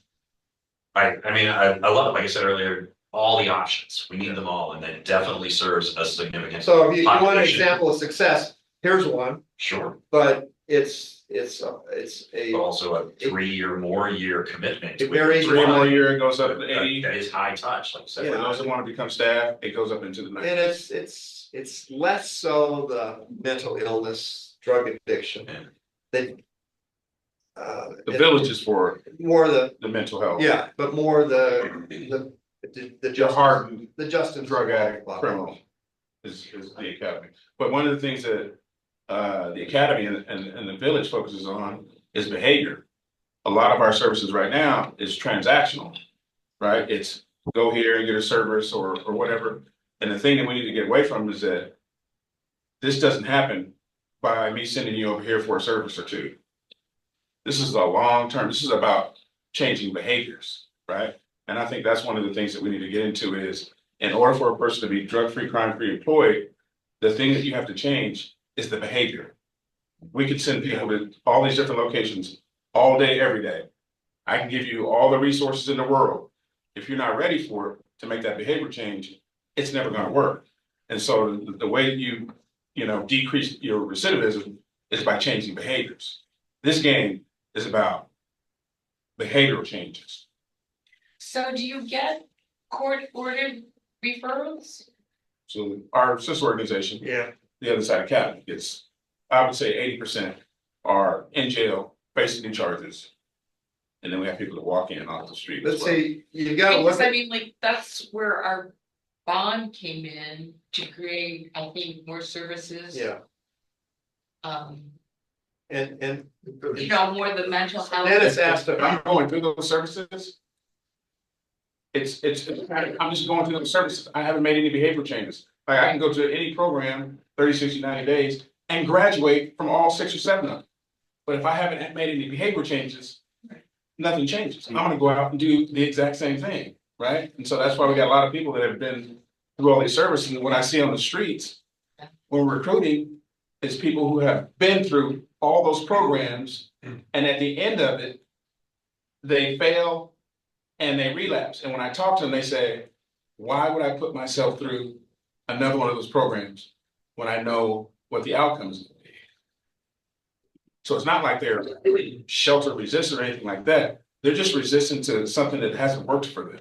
I mean, I love it. Like I said earlier, all the options, we need them all, and that definitely serves a significant. So if you want an population. example of success, here's one, Sure, but it's but a, also a 3 or more year commitment. It varies. 3 more year, it goes up to 80. That is high touch, like I said. For those that want to become staff, it goes up into the 90s. and it's less so the mental illness, drug addiction. Yeah. They. The village is for More the, the mental health. yeah, but more the The justice, hardened the justice. drug addict criminal is the academy. But one of the things that the academy and the village focuses on is behavior. A lot of our services right now is transactional, right? It's go here and get a service or whatever. And the thing that we need to get away from is that this doesn't happen by me sending you over here for a service or two. This is a long term. This is about changing behaviors, right? And I think that's one of the things that we need to get into is in order for a person to be drug-free, crime-free employed, the thing that you have to change is the behavior. We could send people to all these different locations all day, every day. I can give you all the resources in the world. If you're not ready for it to make that behavior change, it's never going to work. And so the way you decrease your recidivism is by changing behaviors. This game is about behavioral changes. So do you get court-ordered referrals? So our sister organization, Yeah, the other side academy, it's, I would say 80% are in jail facing new charges. And then we have people that walk in off the street. as let's well. see, you gotta Because look I at, mean, like, that's where our bond came in to create, I think, more services. yeah, and. You know, more the mental health. Dennis asked If I'm about, going through those services, I'm just going through those services. I haven't made any behavior changes. Like I can go to any program, 30, 60, 90 days and graduate from all 6 or 7 of them. But if I haven't made any behavior changes, nothing changes. I'm gonna go out and do the exact same thing, right? And so that's why we got a lot of people that have been through all these services. And what I see on the streets when we're recruiting is people who have been through all those programs, and at the end of it, they fail and they relapse. And when I talk to them, they say, why would I put myself through another one of those programs when I know what the outcome is gonna be? So it's not like they're shelter resistant or anything like that. They're just resistant to something that hasn't worked for them.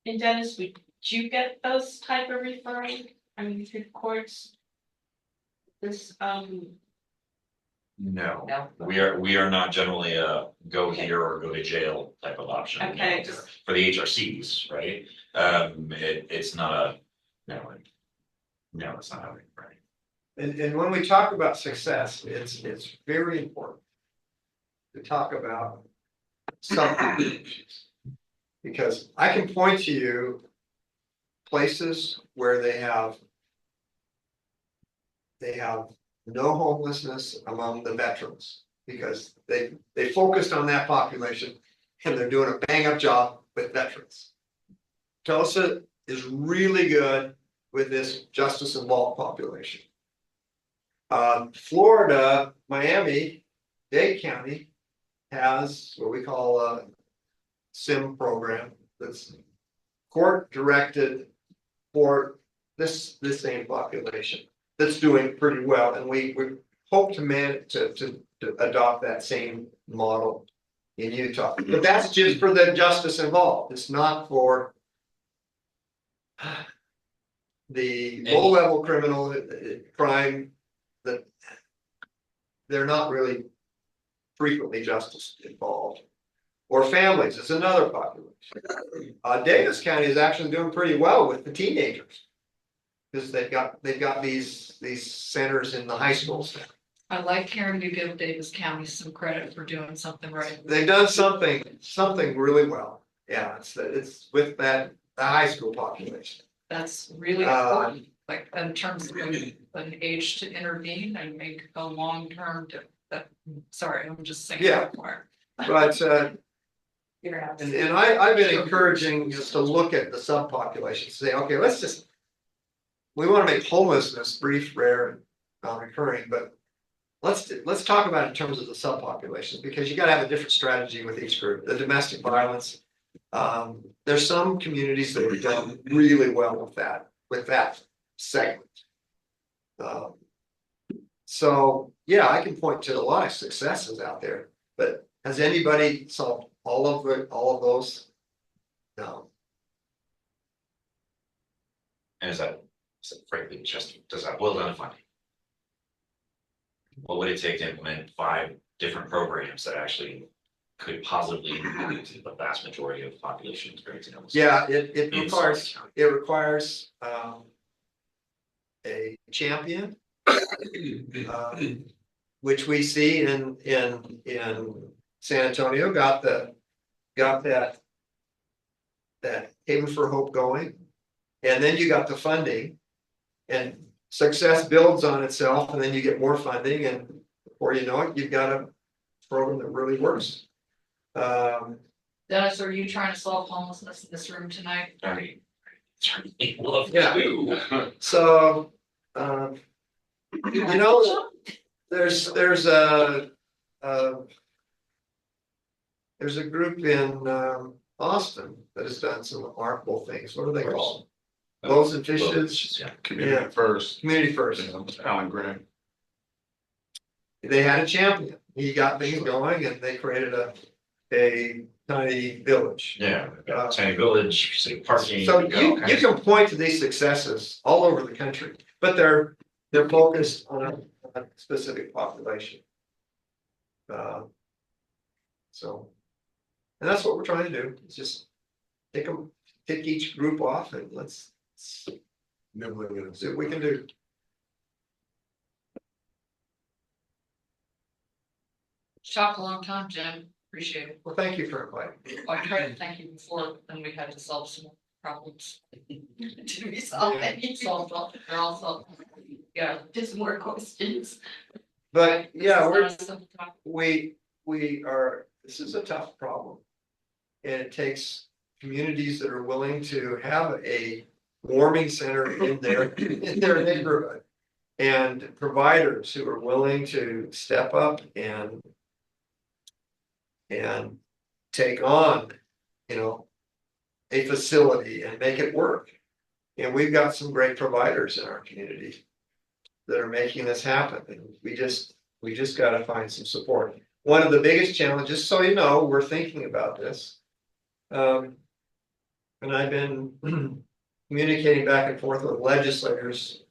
And Dennis, would you get those type of referrals, I mean, through courts? This, No, no. we are not generally a go here or go to jail type of option. No. Okay. For the HRCs, right? It's not a, no, no, it's not how we, right? And when we talk about success, it's very important to talk about subdivisions. Because I can point to you places where they have no homelessness among the veterans, because they focused on that population and they're doing a bang up job with veterans. Tulsa is really good with this justice involved population. Florida, Miami-Dade County has what we call a SIM program that's court directed for this same population that's doing pretty well, and we hope to adopt that same model in Utah. But that's just for the justice involved. It's not for the low-level criminal crime that they're not really frequently justice involved. Or families is another population. Davis County is actually doing pretty well with the teenagers. Because they've got these centers in the high schools now. I like hearing you give Davis County some credit for doing something right. They've done something really well. Yeah, it's with the high school population. That's really important, like in terms of an age to intervene and make a long-term, sorry, I'm just saying. Yeah. But and I've been encouraging us to look at the subpopulation, say, okay, we want to make homelessness brief, rare, and non-recurring, but let's talk about it in terms of the subpopulations, because you got to have a different strategy with each group. The domestic violence, there's some communities that have done really well with that segment. So yeah, I can point to a lot of successes out there, but has anybody solved all of those? No. And is that frankly just, does that boil down to funding? What would it take to implement 5 different programs that actually could positively impact the vast majority of population experiencing homelessness? Yeah, it requires a champion, which we see in San Antonio, got that Haven for Hope going, and then you got the funding, and success builds on itself, and then you get more funding, and before you know it, you've got a program that really works. Dennis, are you trying to solve homelessness in this room tonight? I mean, certainly love Yeah. to. So, you know, there's a group in Austin that has done some remarkable things. What are they called? Loaves and Fishes. Yeah. Community first. Community First. Alan Graham. They had a champion. He got things going, and they created a tiny village. Yeah, tiny village, city parking. So you can point to these successes all over the country, but they're focused on a specific population. And that's what we're trying to do. It's just pick each group off and let's see what we can do. Talked a long time, Jim. Appreciate it. Well, thank you for inviting me. I tried to thank you before, then we had to solve some problems. Did we solve any? Solved all, they're all solved. Yeah, just more questions. But yeah, We're. we are, this is a tough problem. And it takes communities that are willing to have a warming center in their neighborhood. And providers who are willing to step up and take on, a facility and make it work. And we've got some great providers in our community. that are making this happen, and we just gotta find some support. One of the biggest challenges, so you know, we're thinking about this. And I've been communicating back and forth with legislators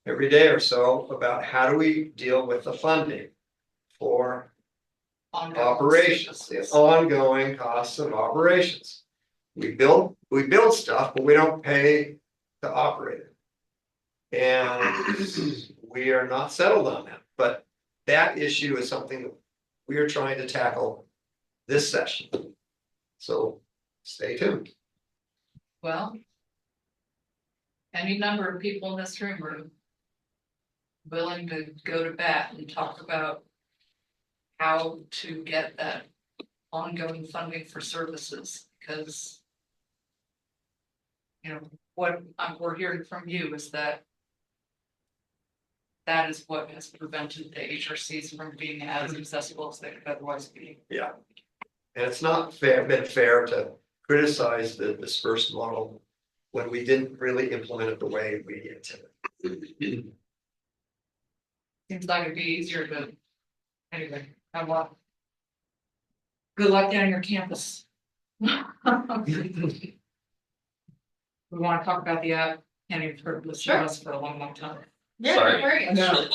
every day or so about how do we deal with the funding for operations, the ongoing costs of operations. We build stuff, but we don't pay to operate it. And we are not settled on that, but that issue is something that we are trying to tackle this session. So stay tuned. Well. Any number of people in this room are willing to go to bat and talk about how to get that ongoing funding for services, because you know, what we're hearing from you is that that is what has prevented the HRCs from being as accessible as they could otherwise be. Yeah. And it's not been fair to criticize the dispersed model when we didn't really implement it the way we intended. Seems like it'd be easier to, anyway, have a lot. Good luck down your campus. We want to talk about the app, and you've heard this from us for a long, long time. Sorry. No,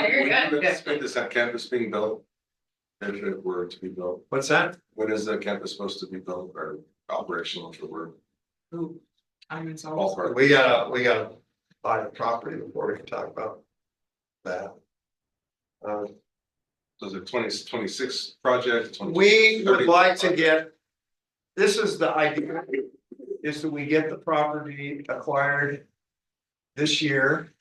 you're good. When is that campus being built? If it were to be built, What's that? when is the campus supposed to be built or operational for work? Ooh, I'm in so. Ballpark. We gotta buy the property before we can talk about that. So is it 2026 project? We would like to get, this is the idea, is that we get the property acquired this year.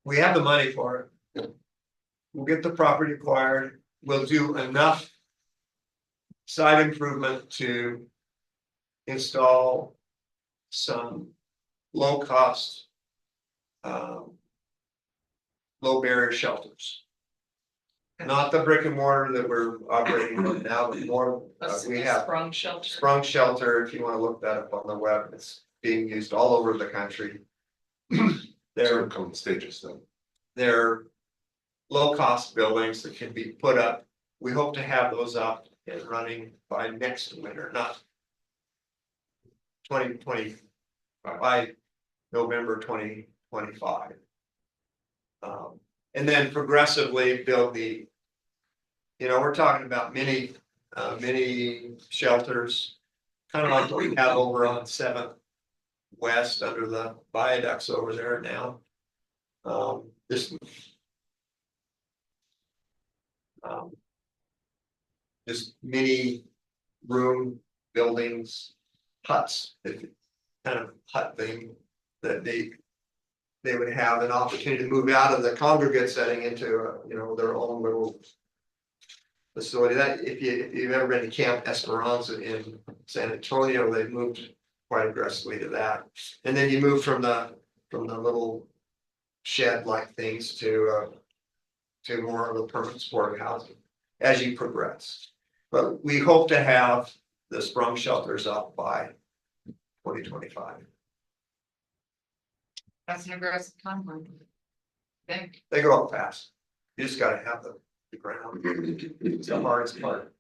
We have the money for it. We'll get the property acquired, we'll do enough site improvement to install some low cost, low barrier shelters. Not the brick and mortar that we're operating on now, but more, we have Sprung shelter. sprung shelter, if you wanna look that up on the web, it's being used all over the country. They're coming stages then. They're low cost buildings that can be put up. We hope to have those up and running by next winter, not 2020, by November 2025. And then progressively build the, you know, we're talking about mini shelters, kind of like what we have over on 7th West under the viaducts over there now. Just mini room buildings, huts, kind of hut thing that they would have an opportunity to move out of the congregate setting into, you know, their own little facility. That if you've ever been to Camp Esperanza in San Antonio, they've moved quite aggressively to that. And then you move from the little shed like things to more of a permanent supportive housing as you progress. But we hope to have the sprung shelters up by 2025. That's an aggressive timeline. Think. They go up fast. You just gotta have the ground. It's the hardest part.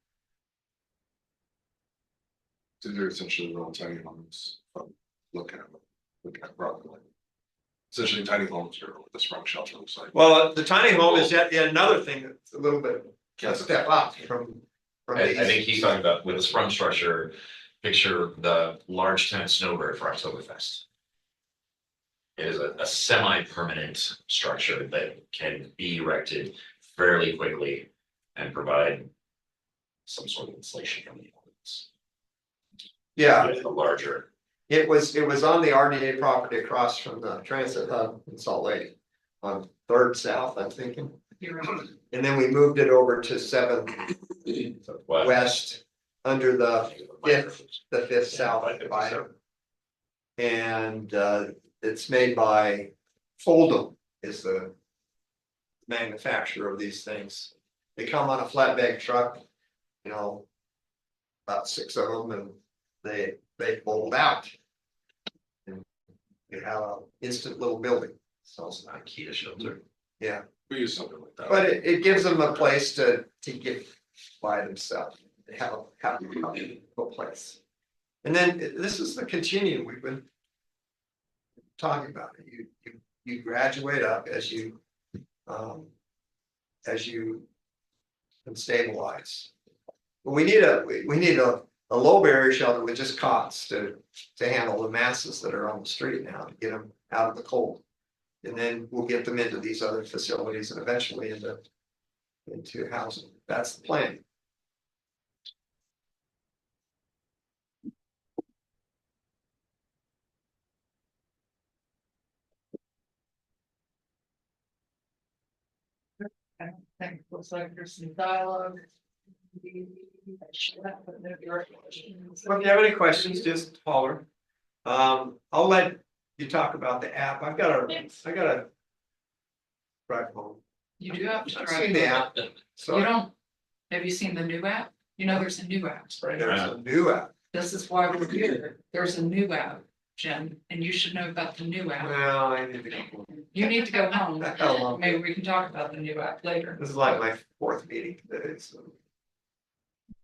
So they're essentially little tiny homes, look at properly. Essentially tiny homes are what the sprung shelter looks like. Well, the tiny home is yet another thing that's a little bit a step up from I these. think he's talking about with the sprung structure, picture the large tent snowbird for Oktoberfest. It is a semi-permanent structure that can be erected fairly quickly and provide some sort of insulation from the elements. Yeah, With the larger, it was on the RDA property across from the transit hub in Salt Lake on 3rd South, I'm thinking. You're right. And then we moved it over to 7th what? West under the 5th South divider. And it's made by Fold'em is the manufacturer of these things. They come on a flatbed truck, you know, about 6 of them, and they fold out. And you have an instant little building. So, IKEA shelter. yeah, We use something like that. but it gives them a place to get by themselves, to have a place. And then this is the continuum we've been talking about. You graduate up as you can stabilize. But we need a low barrier shelter with just cots to handle the masses that are on the street now, to get them out of the cold. And then we'll get them into these other facilities and eventually into housing. That's the plan. I don't think, looks like there's some dialogue. Well, if you have any questions, just holler. I'll let you talk about the app. I gotta drive home. You do have to I've try. seen the app. So You don't, have you seen the new app? You know, there's a new app. there's a new app. This is why we're here. There's a new app, Jim, and you should know about the new app. Well, I need to go. You need to go home. Oh, Maybe we can talk about the new app later. this is like my 4th meeting today, so,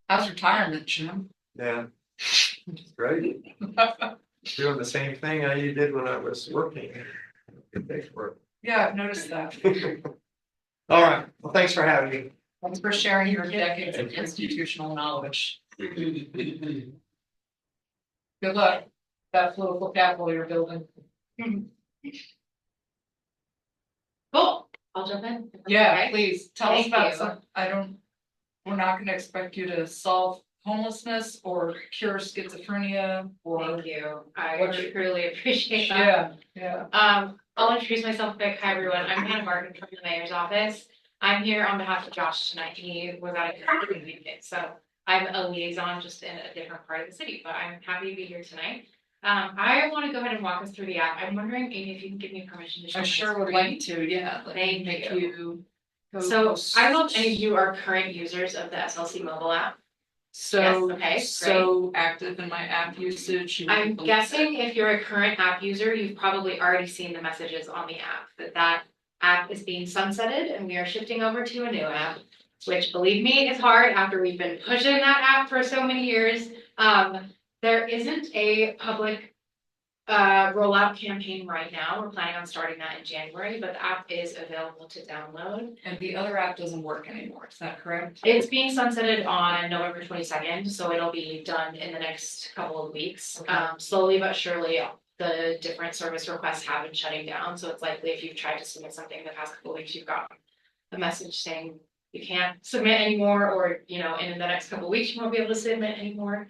How's retirement, Jim? yeah. It's great. Doing the same thing I did when I was working. Good day for it. Yeah, I've noticed that. All right, well, thanks for having me. Thanks for sharing your decades of institutional knowledge. Good luck, that political capital you're building. Cool, I'll jump in. Yeah, Okay. please, tell us Thank about you. some, we're not gonna expect you to solve homelessness or cure schizophrenia or. Thank you, I What are- truly appreciate that. Yeah. I'll introduce myself quick. Hi, everyone. I'm Hannah Martin from the mayor's office. I'm here on behalf of Josh tonight. He was at a community meeting, so I'm a liaison just in a different part of the city, but I'm happy to be here tonight. I want to go ahead and walk us through the app. I'm wondering, Amy, if you can give me permission to share I my sure would screen. like to, yeah. Let me Thank make you. you. go So I don't know if any of you are current users of the SLC mobile app. So, Yes, okay, so active in my app usage. you I'm wouldn't believe guessing if you're a current app user, you've probably already seen the messages on the app, that app is being sunsetted and we are shifting over to a new app. Which, believe me, is hard after we've been pushing that app for so many years. There isn't a public rollout campaign right now. We're planning on starting that in January, but the app is available to download. And the other app doesn't work anymore, is that correct? It's being sunsetted on November 22nd, so it'll be done in the next couple of weeks. Slowly but surely, the different service requests have been shutting down, so it's likely if you've tried to submit something in the past couple of weeks, you've got a message saying you can't submit anymore, or, you know, in the next couple of weeks, you won't be able to submit anymore.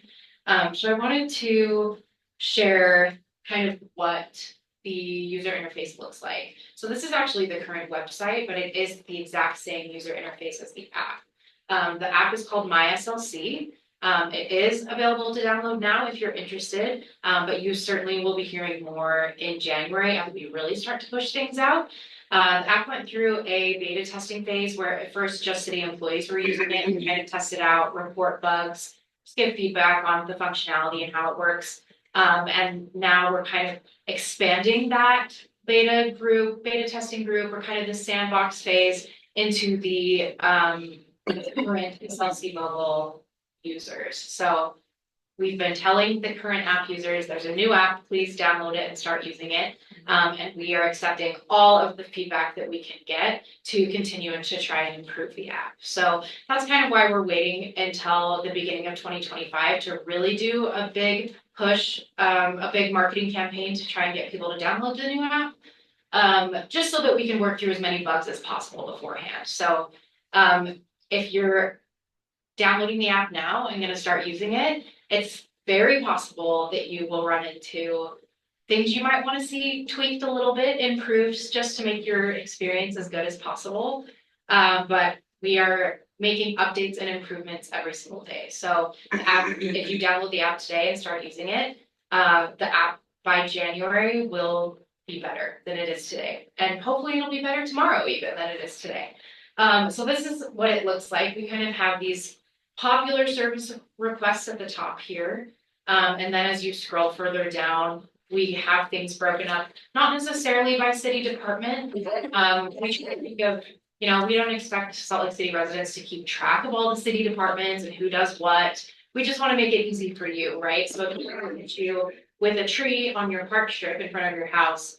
So I wanted to share kind of what the user interface looks like. So this is actually the current website, but it is the exact same user interface as the app. The app is called mySLC. It is available to download now if you're interested, but you certainly will be hearing more in January as we really start to push things out. The app went through a beta testing phase where at first just city employees were using it and kind of test it out, report bugs, just give feedback on the functionality and how it works. And now we're kind of expanding that beta testing group, or kind of the sandbox phase into the current SLCmobile users. So we've been telling the current app users, there's a new app, please download it and start using it. And we are accepting all of the feedback that we can get to continue and to try and improve the app. So that's kind of why we're waiting until the beginning of 2025 to really do a big push, a big marketing campaign to try and get people to download the new app. Just so that we can work through as many bugs as possible beforehand. So if you're downloading the app now and gonna start using it, it's very possible that you will run into things you might want to see tweaked a little bit, improved, just to make your experience as good as possible. But we are making updates and improvements every single day. So the app, if you download the app today and start using it, the app by January will be better than it is today. And hopefully it'll be better tomorrow even than it is today. So this is what it looks like. We kind of have these popular service requests at the top here. And then as you scroll further down, we have things broken up, not necessarily by city department. We try to think of, you know, we don't expect Salt Lake City residents to keep track of all the city departments and who does what. We just want to make it easy for you, right? So if you have an issue with a tree on your park strip in front of your house,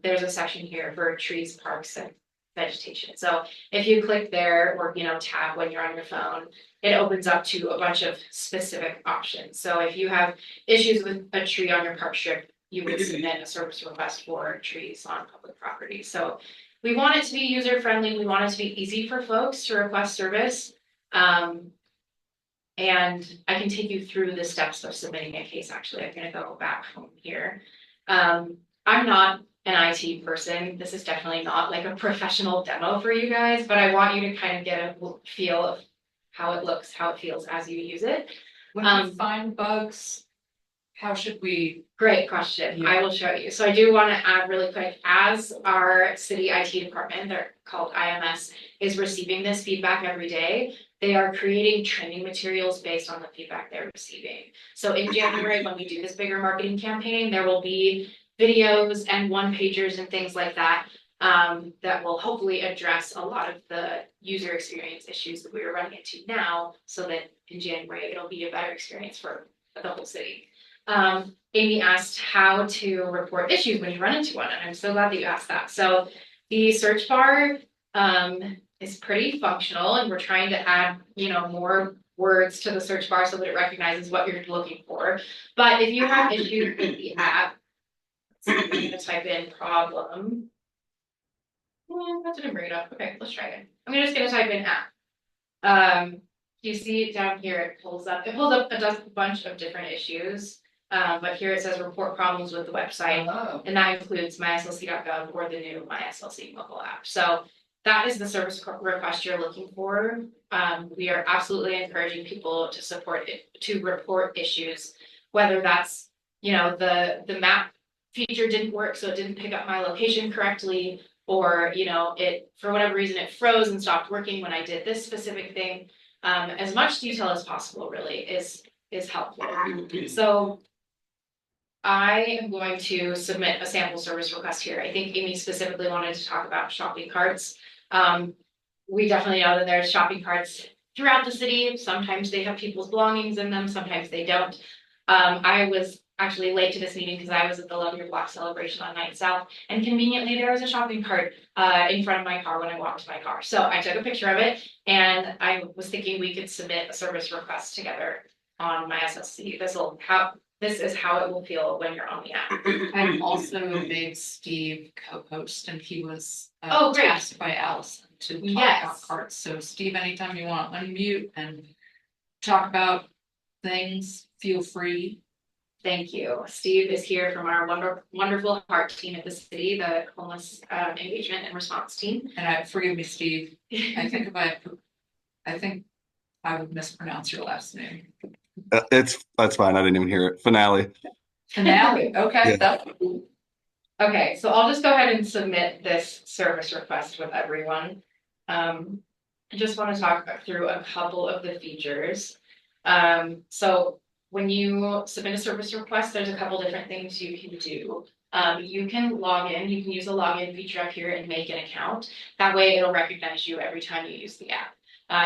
there's a section here for trees, parks, and vegetation. So if you click there or, you know, tab when you're on your phone, it opens up to a bunch of specific options. So if you have issues with a tree on your park strip, you would submit a service request for trees on public property. So we want it to be user friendly. We want it to be easy for folks to request service. And I can take you through the steps of submitting a case. Actually, I'm gonna go back home here. I'm not an IT person. This is definitely not like a professional demo for you guys, but I want you to kind of get a feel of how it looks, how it feels as you use it. When we find bugs, how should we? Great question. Yeah. I will show you. So I do want to add really quick, as our city IT department, they're called IMS, is receiving this feedback every day, they are creating training materials based on the feedback they're receiving. So in January, when we do this bigger marketing campaign, there will be videos and one-pagers and things like that, that will hopefully address a lot of the user experience issues that we are running into now, so that in January, it'll be a better experience for the whole city. Amy asked how to report issues when you run into one, and I'm so glad that you asked that. So the search bar is pretty functional, and we're trying to add, you know, more words to the search bar so that it recognizes what you're looking for. But if you have issues with the app, so I'm gonna type in problem. That didn't bring it up. Okay, let's try it. I'm just gonna type in app. You see it down here, it pulls up a bunch of different issues. But here it says report problems with the website, and that includes mySLC.gov or the new mySLCmobile app. So that is the service request you're looking for. We are absolutely encouraging people to report issues, whether that's, you know, the map feature didn't work, so it didn't pick up my location correctly, or, you know, it, for whatever reason, it froze and stopped working when I did this specific thing. As much detail as possible really is helpful. So I am going to submit a sample service request here. I think Amy specifically wanted to talk about shopping carts. We definitely know that there's shopping carts throughout the city. Sometimes they have people's belongings in them, sometimes they don't. I was actually late to this meeting because I was at the Love Your Block celebration on 9th South, and conveniently there was a shopping cart in front of my car when I walked to my car. So I took a picture of it, and I was thinking we could submit a service request together on mySLC. This is how it will feel when you're on the app. I also made Steve co-host, and he was Oh, great. tasked by Allison to talk Yes. about carts. So Steve, anytime you want, unmute and talk about things, feel free. Thank you. Steve is here from our wonderful heart team at the city, the homeless engagement and response team. And forgive me, Steve, I think I would mispronounce your last name. That's fine. I didn't even hear it. Finale. Finale, okay, Yeah. Okay, so I'll just go ahead and submit this service request with everyone. I just want to talk through a couple of the features. So when you submit a service request, there's a couple different things you can do. You can log in, you can use the login feature up here and make an account. That way it'll recognize you every time you use the app.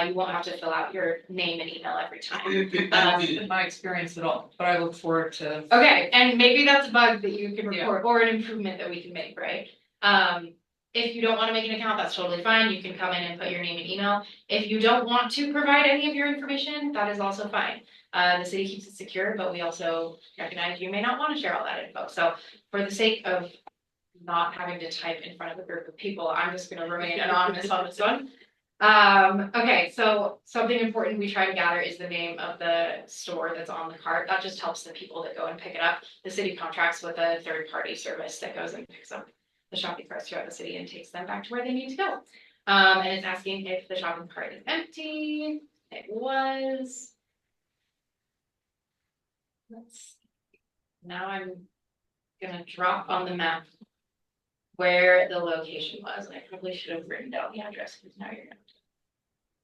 You won't have to fill out your name and email every time. In my experience at all, but I look forward to. Okay, and maybe that's a bug that you can report or an improvement that we can make, right? If you don't want to make an account, that's totally fine. You can come in and put your name and email. If you don't want to provide any of your information, that is also fine. The city keeps it secure, but we also recognize you may not want to share all that info. So for the sake of not having to type in front of a group of people, I'm just going to remain anonymous on this one. Okay, so something important we try to gather is the name of the store that's on the cart. That just helps the people that go and pick it up. The city contracts with a third-party service that goes and picks up the shopping carts throughout the city and takes them back to where they need to go. And it's asking if the shopping cart is empty. It was. Now I'm gonna drop on the map where the location was. I probably should have written down the address because now you're gonna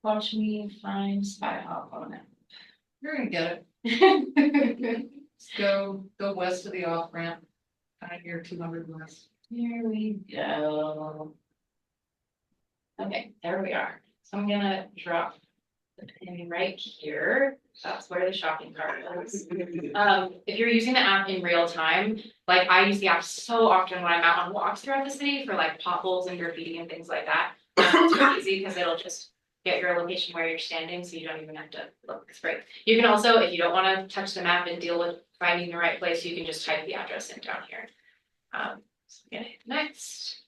watch me find Spy Hop on it. You're gonna get it. Let's go west of the off ramp. I hear 200 less. Here we go. Okay, there we are. So I'm gonna drop the pin right here. That's where the shopping cart is. If you're using the app in real time, like I use the app so often when I'm out on walks throughout the city for like potholes and graffiti and things like that. It's really easy because it'll just get your location where you're standing, so you don't even have to look. It's great. You can also, if you don't want to touch the map and deal with finding the right place, you can just type the address in down here. So I'm gonna hit next.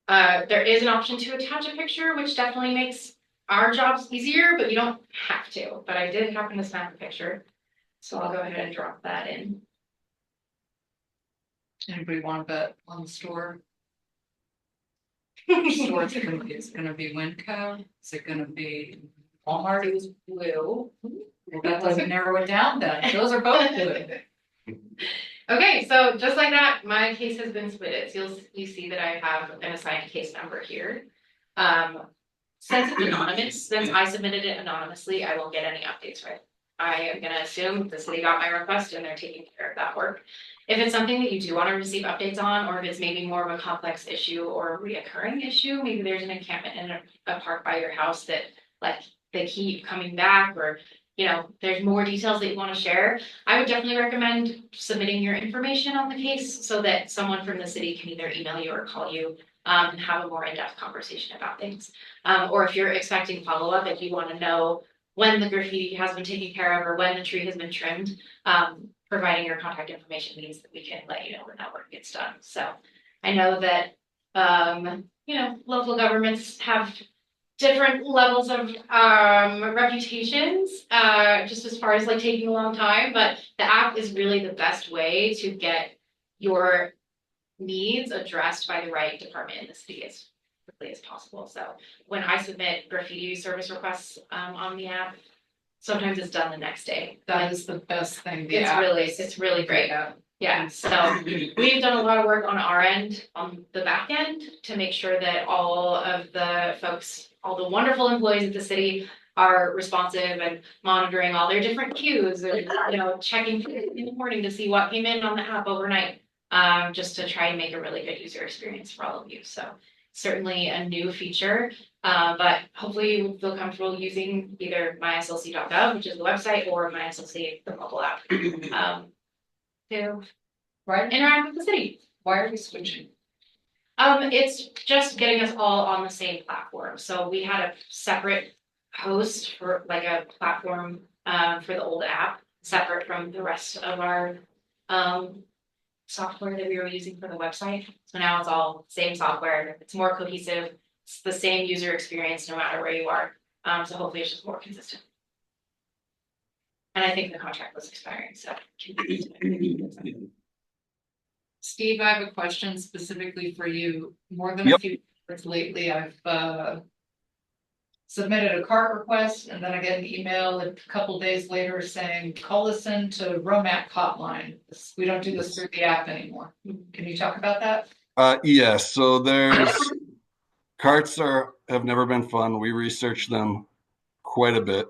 There is an option to attach a picture, which definitely makes our jobs easier, but you don't have to. But I did happen to snap a picture, so I'll go ahead and drop that in. Anybody want to bet on the store? Store it's gonna be Winco, is it gonna be Walmart? It was blue. Well, that doesn't narrow it down then, those are both blue. Okay, so just like that, my case has been submitted. So you see that I have an assigned case number here. Since it's anonymous, since I submitted it anonymously, I won't get any updates, right? I am gonna assume the city got my request and they're taking care of that work. If it's something that you do want to receive updates on, or if it's maybe more of a complex issue or a reoccurring issue, maybe there's an encampment in a park by your house that like they keep coming back, or you know, there's more details that you want to share, I would definitely recommend submitting your information on the case so that someone from the city can either email you or call you and have a more in-depth conversation about things. Or if you're expecting follow-up, if you want to know when the graffiti has been taken care of or when the tree has been trimmed, providing your contact information means that we can let you know when that work gets done. So I know that, you know, local governments have different levels of reputations, just as far as like taking a long time, but the app is really the best way to get your needs addressed by the right department in the city as quickly as possible. So when I submit graffiti service requests on the app, sometimes it's done the next day. That is the best thing. It's really great. Yeah, so we've done a lot of work on our end, on the back end, to make sure that all of the folks, all the wonderful employees of the city are responsive and monitoring all their different queues and, you know, checking in the morning to see what came in on the app overnight, just to try and make a really good user experience for all of you. So certainly a new feature, but hopefully you feel comfortable using either mySLC.gov, which is the website, or mySLC, the mobile app. To interact with the city. Why are we switching? It's just getting us all on the same platform. So we had a separate host for like a platform for the old app, separate from the rest of our software that we were using for the website. So now it's all same software. It's more cohesive. It's the same user experience no matter where you are. So hopefully it's just more consistent. And I think the contract was expiring, so. Steve, I have a question specifically for you. More than a Yep. few years lately, I've submitted a cart request and then I get an email a couple days later saying, call us into Romac hotline. We don't do this through the app anymore. Can you talk about that? Yes, so there's carts have never been fun. We researched them quite a bit.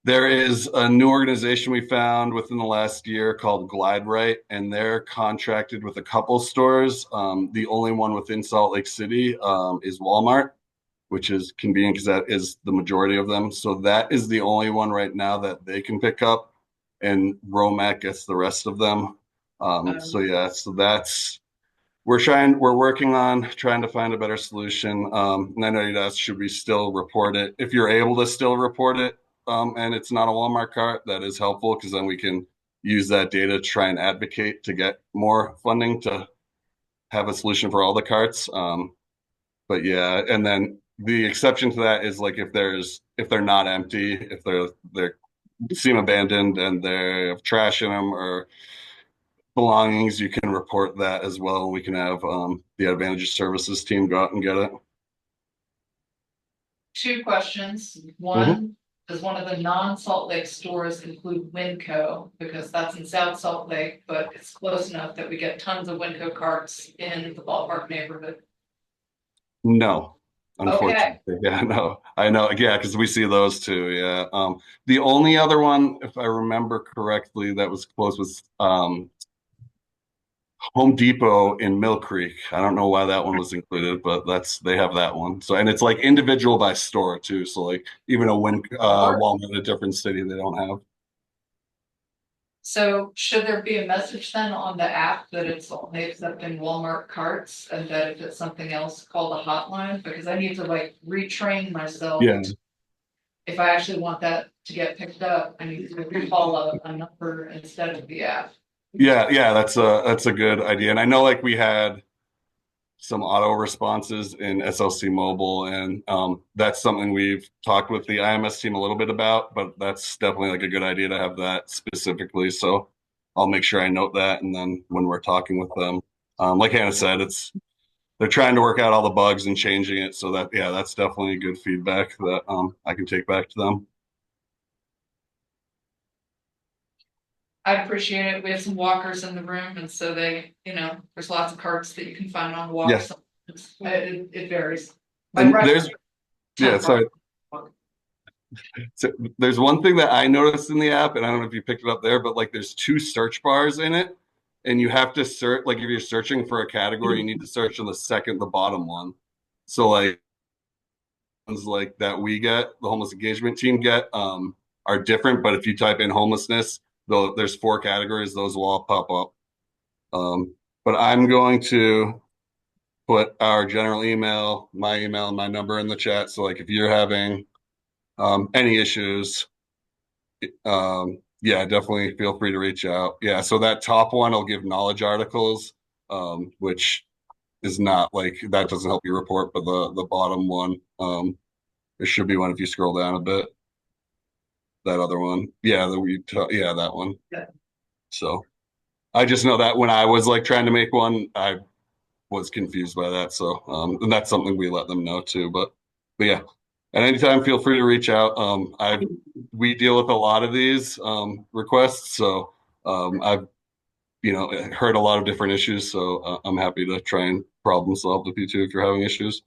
There is a new organization we found within the last year called Glide Right, and they're contracted with a couple stores. The only one within Salt Lake City is Walmart, which is convenient because that is the majority of them. So that is the only one right now that they can pick up, and Romac gets the rest of them. So yeah, so that's we're working on trying to find a better solution. And I know you'd ask, should we still report it? If you're able to still report it, and it's not a Walmart cart, that is helpful because then we can use that data to try and advocate to get more funding to have a solution for all the carts. But yeah, and then the exception to that is like if they're not empty, if they seem abandoned and they have trash in them or belongings, you can report that as well. We can have the Advantage Services team go out and get it. Two questions. One, does one of the non-Salt Lake stores include Winco? Because that's in South Salt Lake, but it's close enough that we get tons of Winco carts in the Ballpark neighborhood. No. Unfortunately, yeah, I know, yeah, because we see those too, yeah. The only other one, if I remember correctly, that was close was Home Depot in Mill Creek. I don't know why that one was included, but they have that one. So, and it's like individual by store too. So like even a Walmart in a different city, they don't have. So should there be a message then on the app that it's only accepting Walmart carts and that if it's something else, call the hotline? Because I need to like retrain myself. Yeah. If I actually want that to get picked up, I need to call a number instead of the app. Yeah, that's a good idea. And I know like we had some auto responses in SLCmobile, and that's something we've talked with the IMS team a little bit about, but that's definitely like a good idea to have that specifically. So I'll make sure I note that, and then when we're talking with them, like Hannah said, they're trying to work out all the bugs and changing it. So that's definitely good feedback that I can take back to them. I appreciate it. We have some walkers in the room, and so there's lots of carts that you can find on the walk. Yes. It varies. And sorry. So there's one thing that I noticed in the app, and I don't know if you picked it up there, but like there's 2 search bars in it, and you have to search, like if you're searching for a category, you need to search on the bottom one. So like ones like that we get, the homeless engagement team get, are different, but if you type in homelessness, there's 4 categories, those will all pop up. But I'm going to put our general email, and my number in the chat. So like if you're having any issues, yeah, definitely feel free to reach out. Yeah, so that top one will give knowledge articles, which is not like that doesn't help you report, but the bottom one, there should be one if you scroll down a bit. That other one, yeah, that one. Yeah. So I just know that when I was like trying to make one, I was confused by that. So and that's something we let them know too. But yeah, at any time, feel free to reach out. We deal with a lot of these requests, so I've heard a lot of different issues. So I'm happy to try and problem solve with you too if you're having issues.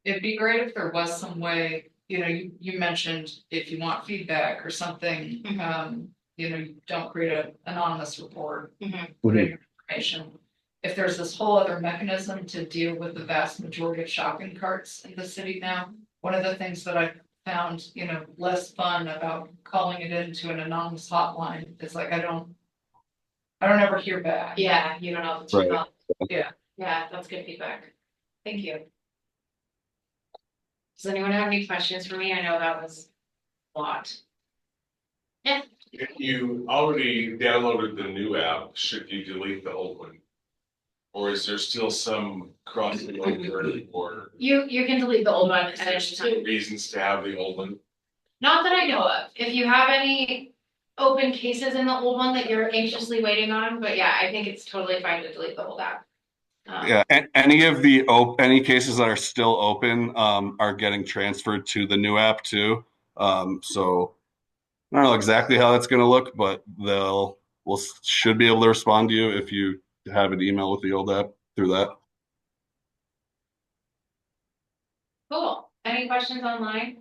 It'd be great if there was some way, you mentioned if you want feedback or something, you don't create an anonymous report, put in your information. If there's this whole other mechanism to deal with the vast majority of shopping carts in the city now, one of the things that I found, less fun about calling it into an anonymous hotline is like I don't ever hear back. Yeah, you don't know if it's Right. not. Yeah. Yeah, that's good feedback. Thank you. Does anyone have any questions for me? I know that was a lot. Yeah. If you already downloaded the new app, should you delete the old one? Or is there still some crossing over or You can delete the old one at any time. reasons to have the old one? Not that I know of. If you have any open cases in the old one that you're anxiously waiting on, but yeah, I think it's totally fine to delete the old app. Yeah, any cases that are still open are getting transferred to the new app too. So I don't know exactly how that's going to look, but should be able to respond to you if you have an email with the old app through that. Cool. Any questions online?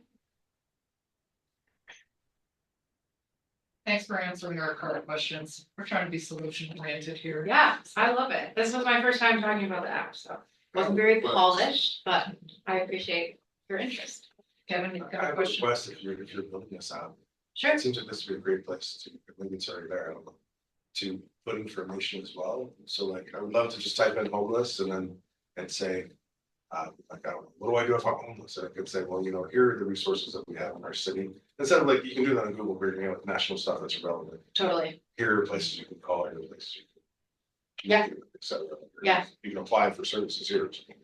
Thanks for answering our current questions. We're trying to be solution oriented here. Yeah, I love it. This was my first time talking about the app, so wasn't very polished, but I appreciate your interest. Kevin, you I got a have a question? request if you're building this out. Sure. It seems like this would be a great place to, maybe it's already there, I don't know, to put information as well. So like, I would love to just type in homeless and say, like, I don't know, what do I do if I'm homeless? And I could say, well, here are the resources that we have in our city. Instead of like, you can do that on Google, where national stuff that's relevant. Totally. Here are places you can call, here are places you can. Yeah. Et cetera. Yeah. You can apply for services here. Or something.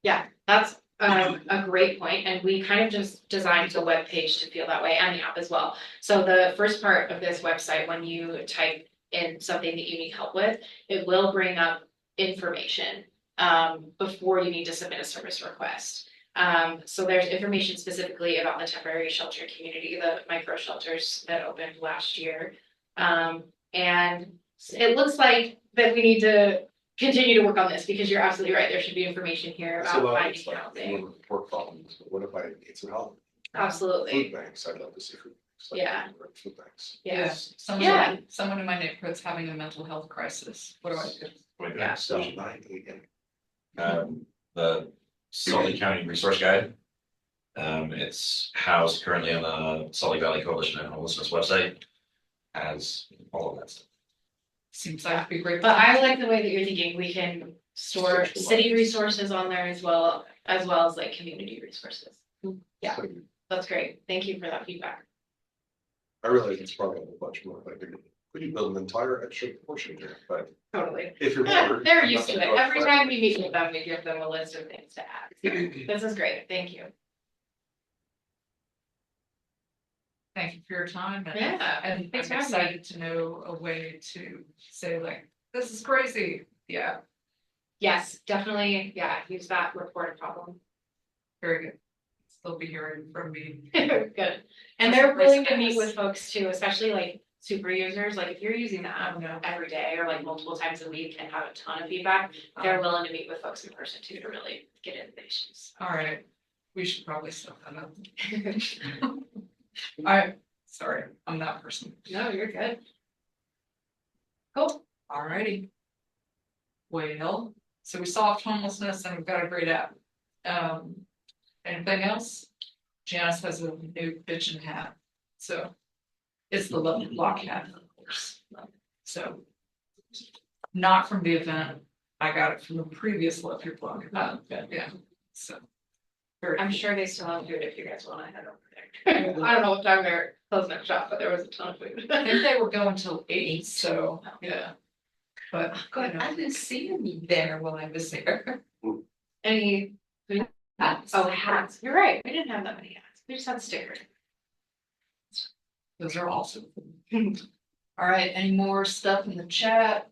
Yeah, that's a great point, and we kind of just designed the web page to feel that way, and the app as well. So the first part of this website, when you type in something that you need help with, it will bring up information before you need to submit a service request. So there's information specifically about the temporary shelter community, the micro shelters that opened last year. And it looks like that we need to continue to work on this, because you're absolutely right, there should be information here So about it's finding like, housing. report problems, but what if I need some help? Absolutely, Food banks, I'd love to see food banks. like Yeah. Food banks. yeah. Yeah, someone in my neighborhood's having a mental health crisis. What do I do? With Yeah. that stuff. Station 9, again. The Salt Lake County Resource Guide. It's housed currently on the Salt Lake Valley Coalition and Homelessness website. Has all of that stuff. Seems like it'd be great. But I like the way that you're thinking, we can store city resources on there as well as like community resources. Yeah. That's great, thank you for that feedback. I realize it's probably a bunch more, like, could you build an entire extra portion here, but Totally. if you're. bored, They're I'm used not to gonna it, go every for time we meet with them, we give them a list of things to add. This is great, thank you. Thank you for your time. Yeah, And I'm thanks for having me. excited to know a way to say like, this is crazy. Yeah, Yes, definitely, yeah, use that report a problem. very good. They'll be hearing from me. Good, and they're willing to meet with folks too, especially like super users, like if you're using the app every day or like multiple times a week and have a ton of feedback, they're willing to meet with folks in person too to really get into the issues. All right, we should probably step that up. I, sorry, I'm that person. No, you're good. Cool, all righty. Well, so we solved homelessness and we've got a great app. Anything else? Janice has a new pigeon hat, so it's the lovely block hat, of course. So not from the event, I got it from the previous Love Your Block. Yeah, so. Very I'm cool. sure they still have food if you guys wanna head over there. I don't know what time they're closing up shop, but there was a ton of food. I think they were going till 8, so, yeah. But, you know, I didn't see any there while I was there. Any food hats? Oh, hats, you're right, we didn't have that many hats, we just had stickers. those are awesome. All right, any more stuff in the chat?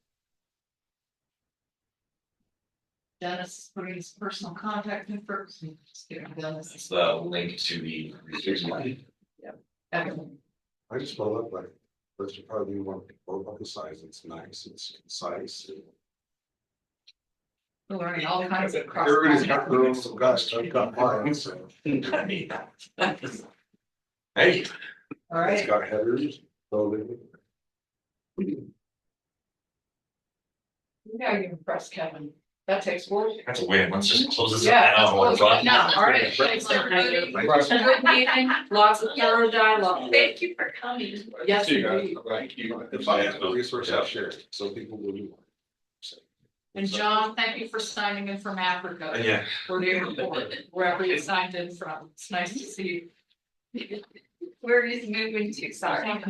Dennis is putting his personal contact information. Just kidding, Dennis. It's the link to the research line. Excellent. I just roll up like, but you probably want to roll up the size, it's nice, it's concise. We're learning all kinds of cross. Everybody's got their own, some guys, I've got mine, so. Hey. All It's right, got headers, loading. we gotta give him press, Kevin. That takes work. That's a win. Let's just close this Yeah. up now. and run. No, all right. Thanks, everybody. Good meeting, lots of thorough dialogue. Thank you for coming. Yes, See you guys. indeed. Thank you. If I have a resource, I'll share it, so people will do more. And John, thank you for signing in from Africa. Yeah. Or the airport, wherever you signed in from. It's nice to see you. Where is moving to, sorry.